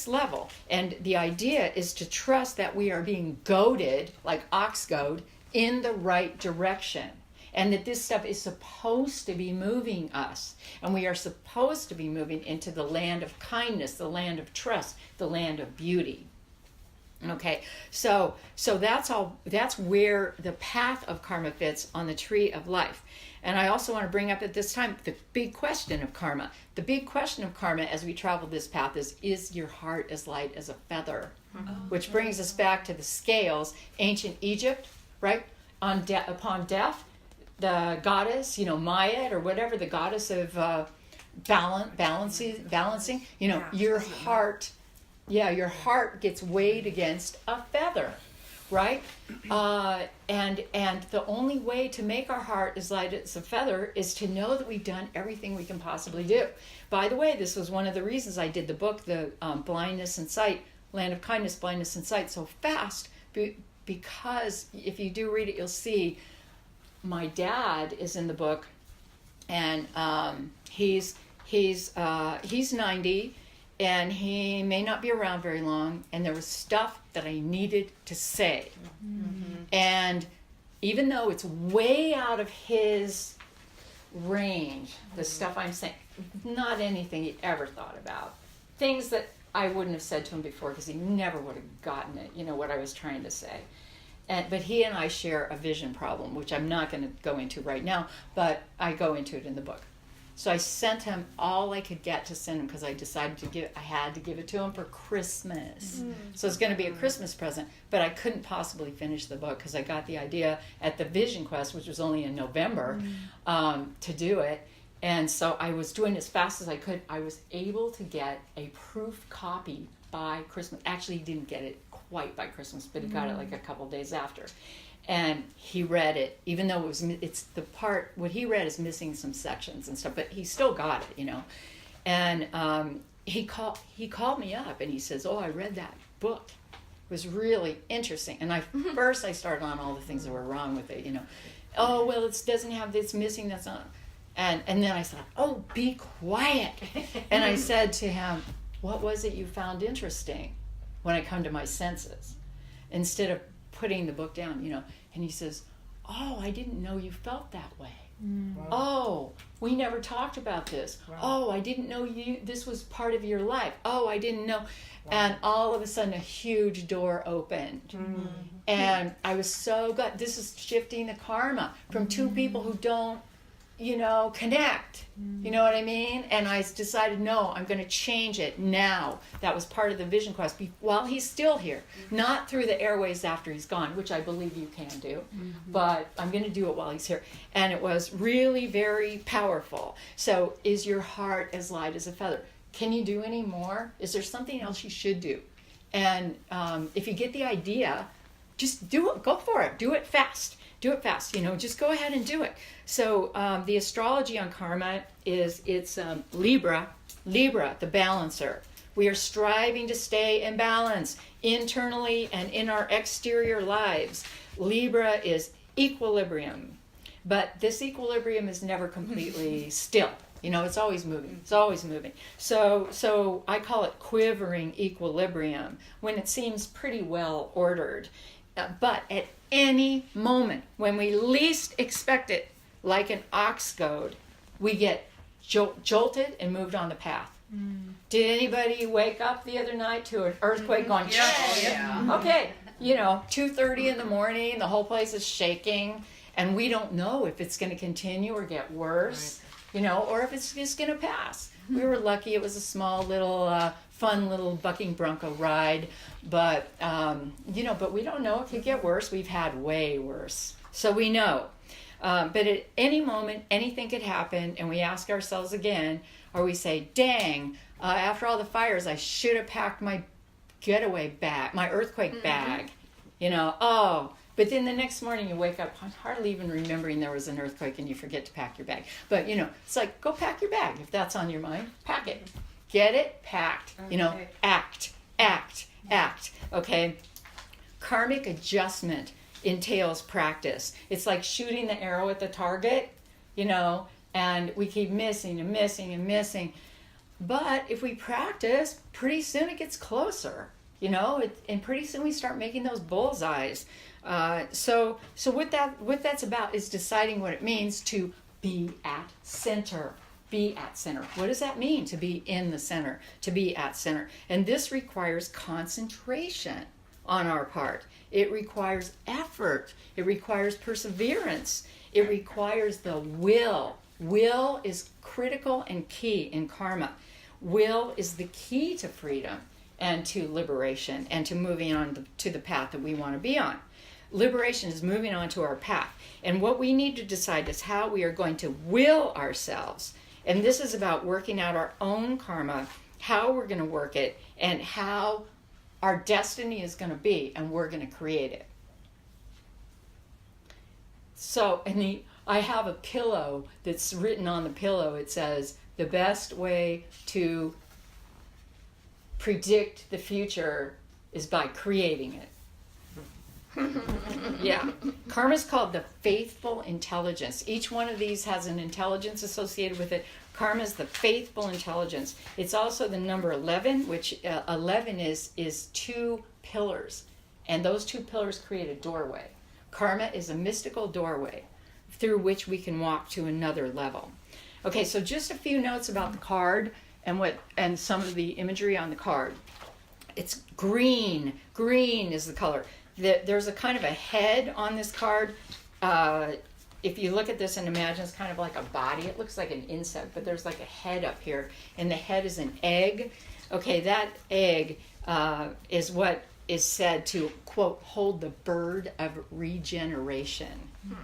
Speaker 1: level. And the idea is to trust that we are being goaded, like ox goad, in the right direction. And that this stuff is supposed to be moving us. And we are supposed to be moving into the land of kindness, the land of trust, the land of beauty. Okay, so that's where the path of karma fits on the tree of life. And I also want to bring up at this time the big question of karma. The big question of karma as we travel this path is your heart as light as a feather? Which brings us back to the scales. Ancient Egypt, right? Upon death, the goddess, Maya or whatever, the goddess of balancing, your heart, your heart gets weighed against a feather, right? And the only way to make our heart as light as a feather is to know that we've done everything we can possibly do. By the way, this was one of the reasons I did the book, the Blindness and Sight, Land of Kindness, Blindness and Sight, so fast, because if you do read it, you'll see my dad is in the book, and he's 90, and he may not be around very long, and there was stuff that I needed to say. And even though it's way out of his range, the stuff I'm saying, not anything he ever thought about. Things that I wouldn't have said to him before because he never would have gotten it, what I was trying to say. But he and I share a vision problem, which I'm not going to go into right now, but I go into it in the book. So I sent him all I could get to send him because I decided I had to give it to him for Christmas. So it's going to be a Christmas present, but I couldn't possibly finish the book because I got the idea at the Vision Quest, which was only in November, to do it. And so I was doing as fast as I could. I was able to get a proof copy by Christmas. Actually, he didn't get it quite by Christmas, but he got it like a couple days after. And he read it, even though it's the part, what he read is missing some sections and stuff, but he still got it, And he called me up and he says, I read that book. It was really interesting. And first I started on all the things that were wrong with it, it doesn't have this missing, that's not. And then I said, be quiet. And I said to him, what was it you found interesting when I come to my senses? Instead of putting the book down, And he says, I didn't know you felt that way. Oh, we never talked about this. Oh, I didn't know this was part of your life. Oh, I didn't know. And all of a sudden a huge door opened. And I was so glad. This is shifting the karma from two people who don't, connect. You know what I mean? And I decided, no, I'm going to change it now. That was part of the vision quest while he's still here. Not through the airways after he's gone, which I believe you can do. But I'm going to do it while he's here. And it was really very powerful. So is your heart as light as a feather? Can you do any more? Is there something else you should do? And if you get the idea, just do it. Go for it. Do it fast. Do it fast. Just go ahead and do it. So the astrology on karma it's Libra, the balancer. We are striving to stay in balance internally and in our exterior lives. Libra is equilibrium, but this equilibrium is never completely still. It's always moving. It's always moving. So I call it quivering equilibrium when it seems pretty well ordered. But at any moment, when we least expect it, like an ox goad, we get jolted and moved on the path. Did anybody wake up the other night to an earthquake going,
Speaker 3: Yeah.
Speaker 1: Okay, 2:30 in the morning, the whole place is shaking, and we don't know if it's going to continue or get worse, or if it's just going to pass. We were lucky it was a small little, fun little bucking bronco ride, but, but we don't know. It could get worse. We've had way worse. So we know. But at any moment, anything could happen, and we ask ourselves again, or we say, dang, after all the fires, I should have packed my getaway bag, my earthquake bag, But then the next morning you wake up hardly even remembering there was an earthquake and you forget to pack your bag. But, it's like, go pack your bag. If that's on your mind, pack it. Get it packed.
Speaker 2: Okay.
Speaker 1: Act. Okay? Karmic adjustment entails practice. It's like shooting the arrow at the target, and we keep missing and missing and missing. But if we practice, pretty soon it gets closer, and pretty soon we start making those bullseyes. So what that's about is deciding what it means to be at center. Be at center. What does that mean to be in the center? To be at center. And this requires concentration on our part. It requires effort. It requires perseverance. It requires the will. Will is critical and key in karma. Will is the key to freedom and to liberation and to moving on to the path that we want to be on. Liberation is moving on to our path. And what we need to decide is how we are going to will ourselves. And this is about working out our own karma, how we're going to work it, and how our destiny is going to be, and we're going to create it. So, I have a pillow that's written on the pillow. It says, the best way to predict the future is by creating it. Yeah. Karma is called the faithful intelligence. Each one of these has an intelligence associated with it. Karma is the faithful intelligence. It's also the number 11, which 11 is two pillars. And those two pillars create a doorway. Karma is a mystical doorway through which we can walk to another level. Okay, so just a few notes about the card and some of the imagery on the card. It's green. Green is the color. There's a kind of a head on this card. If you look at this and imagine it's kind of like a body, it looks like an insect, but there's like a head up here, and the head is an egg. Okay, that egg is what is said to, quote, hold the bird of regeneration.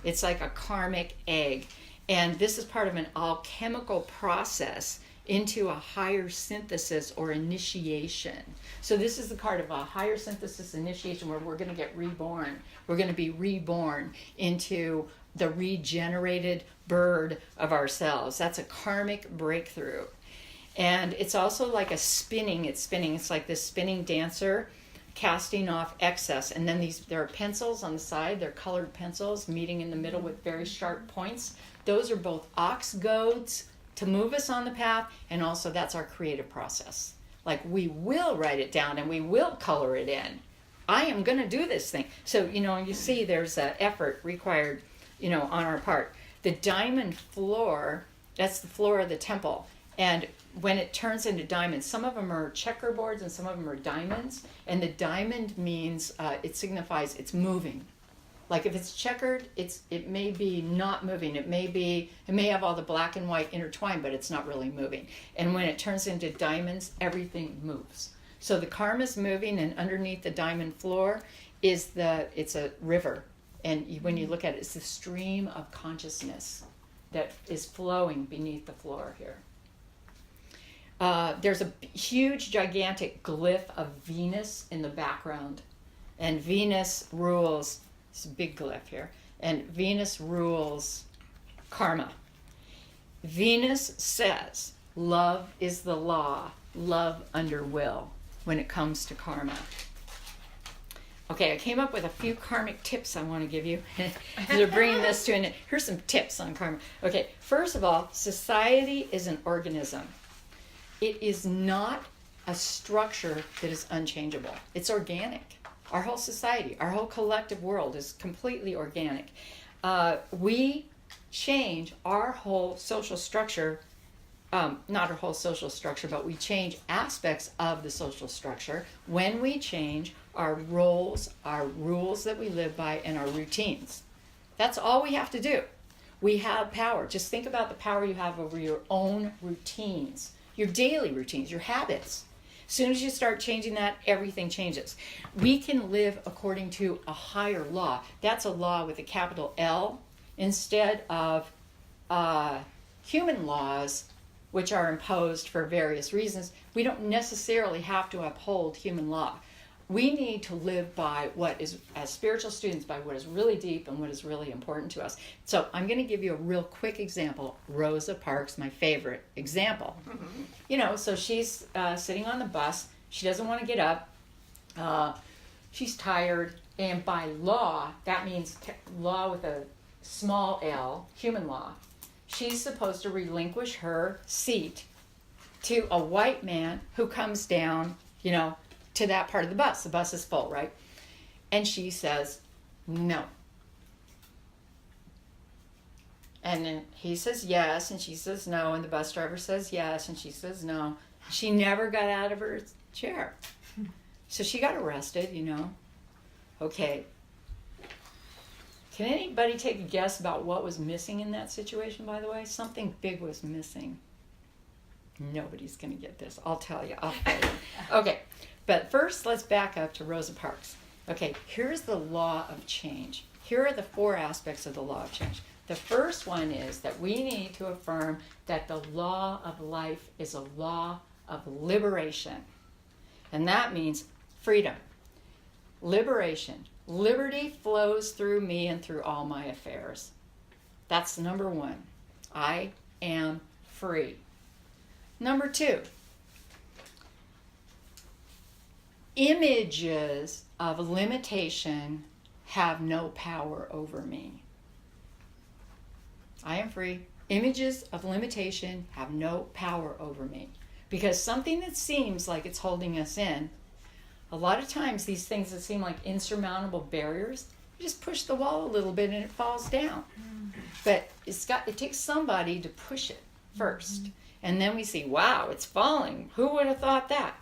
Speaker 1: It's like a karmic egg. And this is part of an alchemical process into a higher synthesis or initiation. So this is the card of a higher synthesis initiation where we're going to get reborn. We're going to be reborn into the regenerated bird of ourselves. That's a karmic breakthrough. And it's also like it's spinning. It's like this spinning dancer casting off excess. And then there are pencils on the side. They're colored pencils meeting in the middle with very sharp points. Those are both ox goads to move us on the path, and also that's our creative process. Like, we will write it down and we will color it in. I am going to do this thing. So, you see there's effort required, on our part. The diamond floor, that's the floor of the temple. And when it turns into diamonds, some of them are checkerboards and some of them are diamonds. And the diamond means, it signifies it's moving. Like if it's checkered, it may be not moving. It may have all the black and white intertwined, but it's not really moving. And when it turns into diamonds, everything moves. So the karma's moving, and underneath the diamond floor it's a river. And when you look at it, it's the stream of consciousness that is flowing beneath the floor here. There's a huge, gigantic glyph of Venus in the background. And Venus rules, it's a big glyph here, and Venus rules karma. Venus says, love is the law, love under will, when it comes to karma. Okay, I came up with a few karmic tips I want to give you. They're bringing this to an end. Here's some tips on karma. Okay, first of all, society is an organism. It is not a structure that is unchangeable. It's organic. Our whole society, our whole collective world is completely organic. We change our whole social structure, not our whole social structure, but we change aspects of the social structure when we change our roles, our rules that we live by, and our routines. That's all we have to do. We have power. Just think about the power you have over your own routines, your daily routines, your habits. As soon as you start changing that, everything changes. We can live according to a higher law. That's a law with a capital L instead of human laws, which are imposed for various reasons. We don't necessarily have to uphold human law. We need to live by what is, as spiritual students, by what is really deep and what is really important to us. So I'm going to give you a real quick example. Rosa Parks, my favorite example. Mm-hmm. You know, so she's sitting on the bus. She doesn't want to get up. She's tired. And by law, that means law with a small l, human law. She's supposed to relinquish her seat to a white man who comes down, you know, to that part of the bus. The bus is full, right? And she says, no. And then he says yes, and she says no, and the bus driver says yes, and she says no. She never got out of her chair. So she got arrested, you know. Okay. Can anybody take a guess about what was missing in that situation, by the way? Something big was missing. Nobody's going to get this. I'll tell you. Okay. But first, let's back up to Rosa Parks. Okay, here's the law of change. Here are the 4 aspects of the law of change. The first one is that we need to affirm that the law of life is a law of liberation. And that means freedom, liberation. Liberty flows through me and through all my affairs. That's number 1. I am free. Number 2. Images of limitation have no power over me. I am free. Images of limitation have no power over me. Because something that seems like it's holding us in, a lot of times these things that seem like insurmountable barriers, you just push the wall a little bit and it falls down. But it takes somebody to push it first. And then we see, wow, it's falling. Who would have thought that?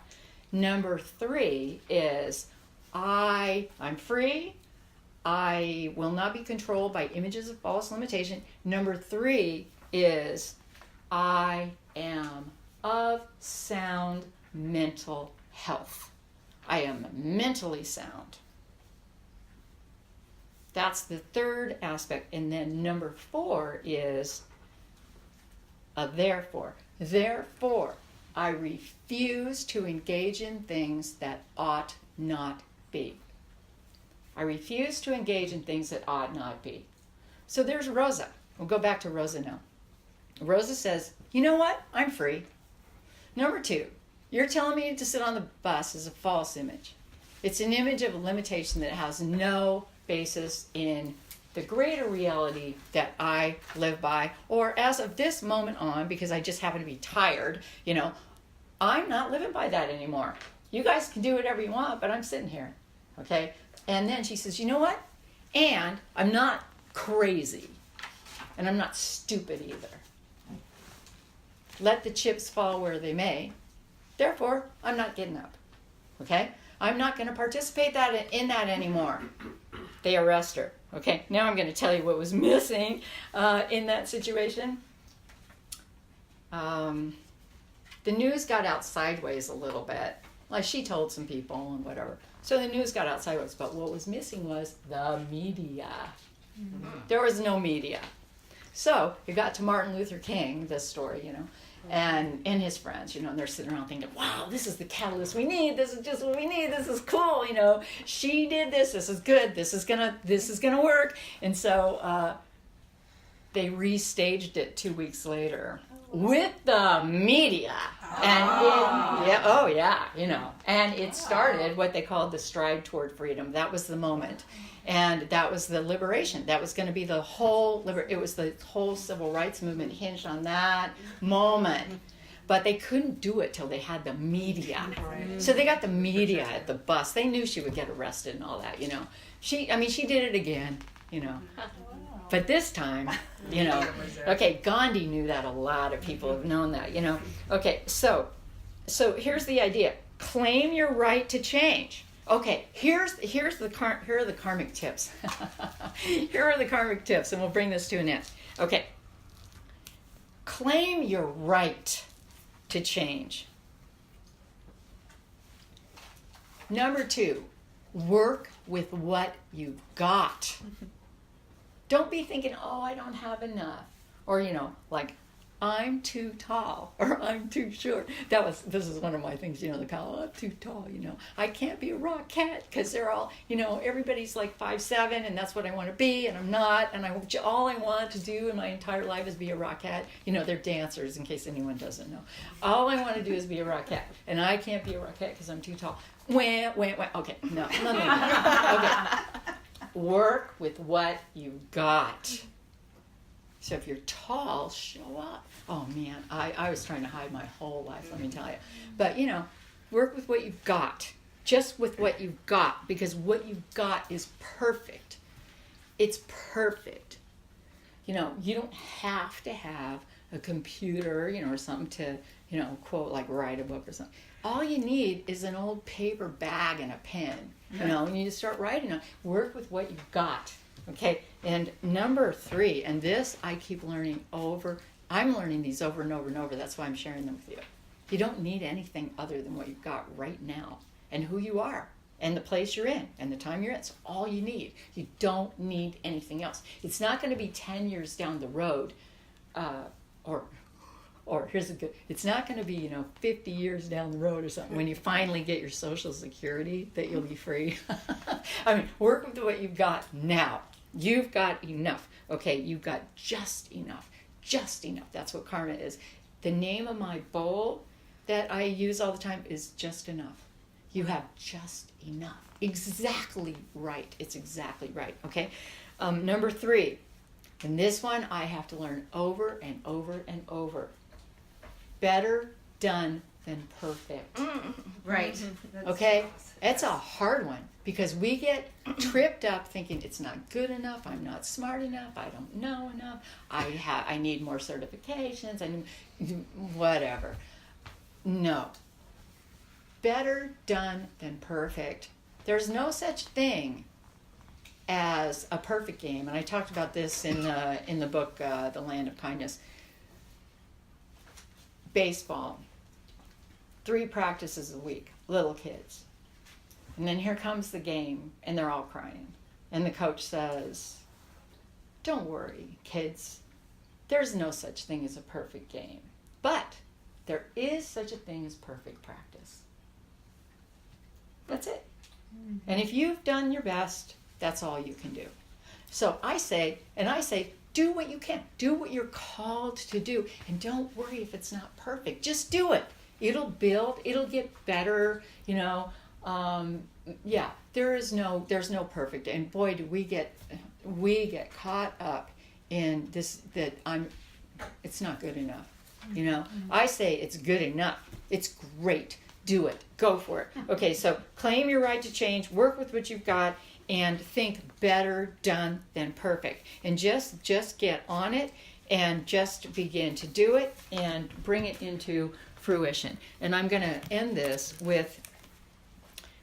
Speaker 1: Number 3 is I'm free. I will not be controlled by images of false limitation. Number 3 is I am of sound mental health. I am mentally sound. That's the 3rd aspect. And then number 4 is a therefore. Therefore, I refuse to engage in things that ought not be. I refuse to engage in things that ought not be. So there's Rosa. We'll go back to Rosa now. Rosa says, you know what? I'm free. Number 2, you're telling me to sit on the bus is a false image. It's an image of a limitation that has no basis in the greater reality that I live by, or as of this moment on, because I just happen to be tired, you know, I'm not living by that anymore. You guys can do whatever you want, but I'm sitting here, okay? And then she says, you know what? And I'm not crazy. And I'm not stupid either. Let the chips fall where they may. Therefore, I'm not getting up. Okay? I'm not going to participate in that anymore. They arrest her. Okay? Now I'm going to tell you what was missing in that situation. The news got out sideways a little bit. Like, she told some people and whatever. So the news got out sideways. But what was missing was the media. Mm-hmm. There was no media. So it got to Martin Luther King, this story, you know, and his friends, you know, and they're sitting around thinking, wow, this is the catalyst we need. This is just what we need. This is cool, you know. She did this. This is good. This is gonna work. And so they restaged it 2 weeks later with the media. And you know, and it started what they called the stride toward freedom. That was the moment. And that was the liberation. That was going to be the whole it was the whole civil rights movement hinged on that moment. But they couldn't do it till they had the media. Right. So they got the media at the bus. They knew she would get arrested and all that, you know. She did it again, you know. But this time, you know, okay, Gandhi knew that. A lot of people have known that, you know. Okay, so here's the idea. Claim your right to change. Okay, here are the karmic tips. Here are the karmic tips, and we'll bring this to an end. Okay. Claim your right to change. Number 2, work with what you've got. Don't be thinking, oh, I don't have enough. Or, you know, like, I'm too tall, or I'm too short. This is one of my things, you know, the Kabbalah, I'm too tall, you know. I can't be a rock cat, because they're all, you know, everybody's like 5'7", and that's what I want to be, and I'm not, and all I want to do in my entire life is be a rock cat. You know, they're dancers, in case anyone doesn't know. All I want to do is be a rock cat, and I can't be a rock cat because I'm too tall. Wah. Okay, no. Okay. Work with what you got. So if you're tall, show up. Oh man, I was trying to hide my whole life, let me tell you. But you know, work with what you've got. Just with what you've got, because what you've got is perfect. It's perfect. You know, you don't have to have a computer, you know, or something to, you know, quote, like write a book or something. All you need is an old paper bag and a pen. You know, and you just start writing on. Work with what you've got. Okay, and number 3, and this I keep learning I'm learning these over and over and over. That's why I'm sharing them with you. You don't need anything other than what you've got right now and who you are and the place you're in and the time you're in. It's all you need. You don't need anything else. It's not going to be 10 years down the road or here's a good, it's not going to be, you know, 50 years down the road or something when you finally get your Social Security that you'll be free. I mean, work with what you've got now. You've got enough. Okay, you've got just enough. Just enough. That's what karma is. The name of my bowl that I use all the time is just enough. You have just enough. Exactly right. It's exactly right. Okay. Number 3, and this one I have to learn over and over and over. Better done than perfect.
Speaker 2: Right.
Speaker 1: Okay? It's a hard one because we get tripped up thinking it's not good enough, I'm not smart enough, I don't know enough, I need more certifications, I need whatever. No. Better done than perfect. There's no such thing as a perfect game, and I talked about this in the book The Land of Kindness. Baseball, 3 practices a week, little kids. And then here comes the game, and they're all crying. And the coach says, don't worry, kids. There's no such thing as a perfect game. But there is such a thing as perfect practice. That's it. And if you've done your best, that's all you can do. So I say, do what you can. Do what you're called to do. And don't worry if it's not perfect. Just do it. It'll build. It'll get better. You know, there's no perfect. And boy, do we get caught up in this, that it's not good enough. You know, I say it's good enough. It's great. Do it. Go for it. Okay, so claim your right to change. Work with what you've got. and think better done than perfect. And just get on it and just begin to do it and bring it into fruition. And I'm going to end this with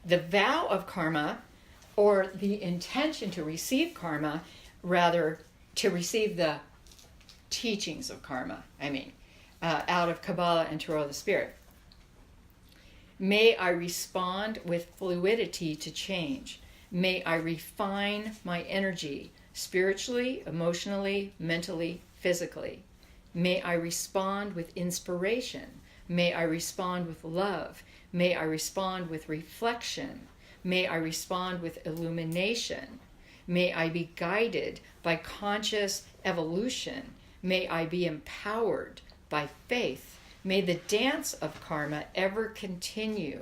Speaker 1: the vow of karma, or the intention to receive karma, rather to receive the teachings of karma, out of Kabbalah and Torah of the Spirit. May I respond with fluidity to change. May I refine my energy spiritually, emotionally, mentally, physically. May I respond with inspiration. May I respond with love. May I respond with reflection. May I respond with illumination. May I be guided by conscious evolution. May I be empowered by faith. May the dance of karma ever continue.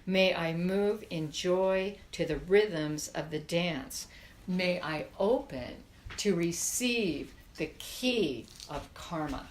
Speaker 1: May I move in joy to the rhythms of the dance. May I open to receive the key of karma.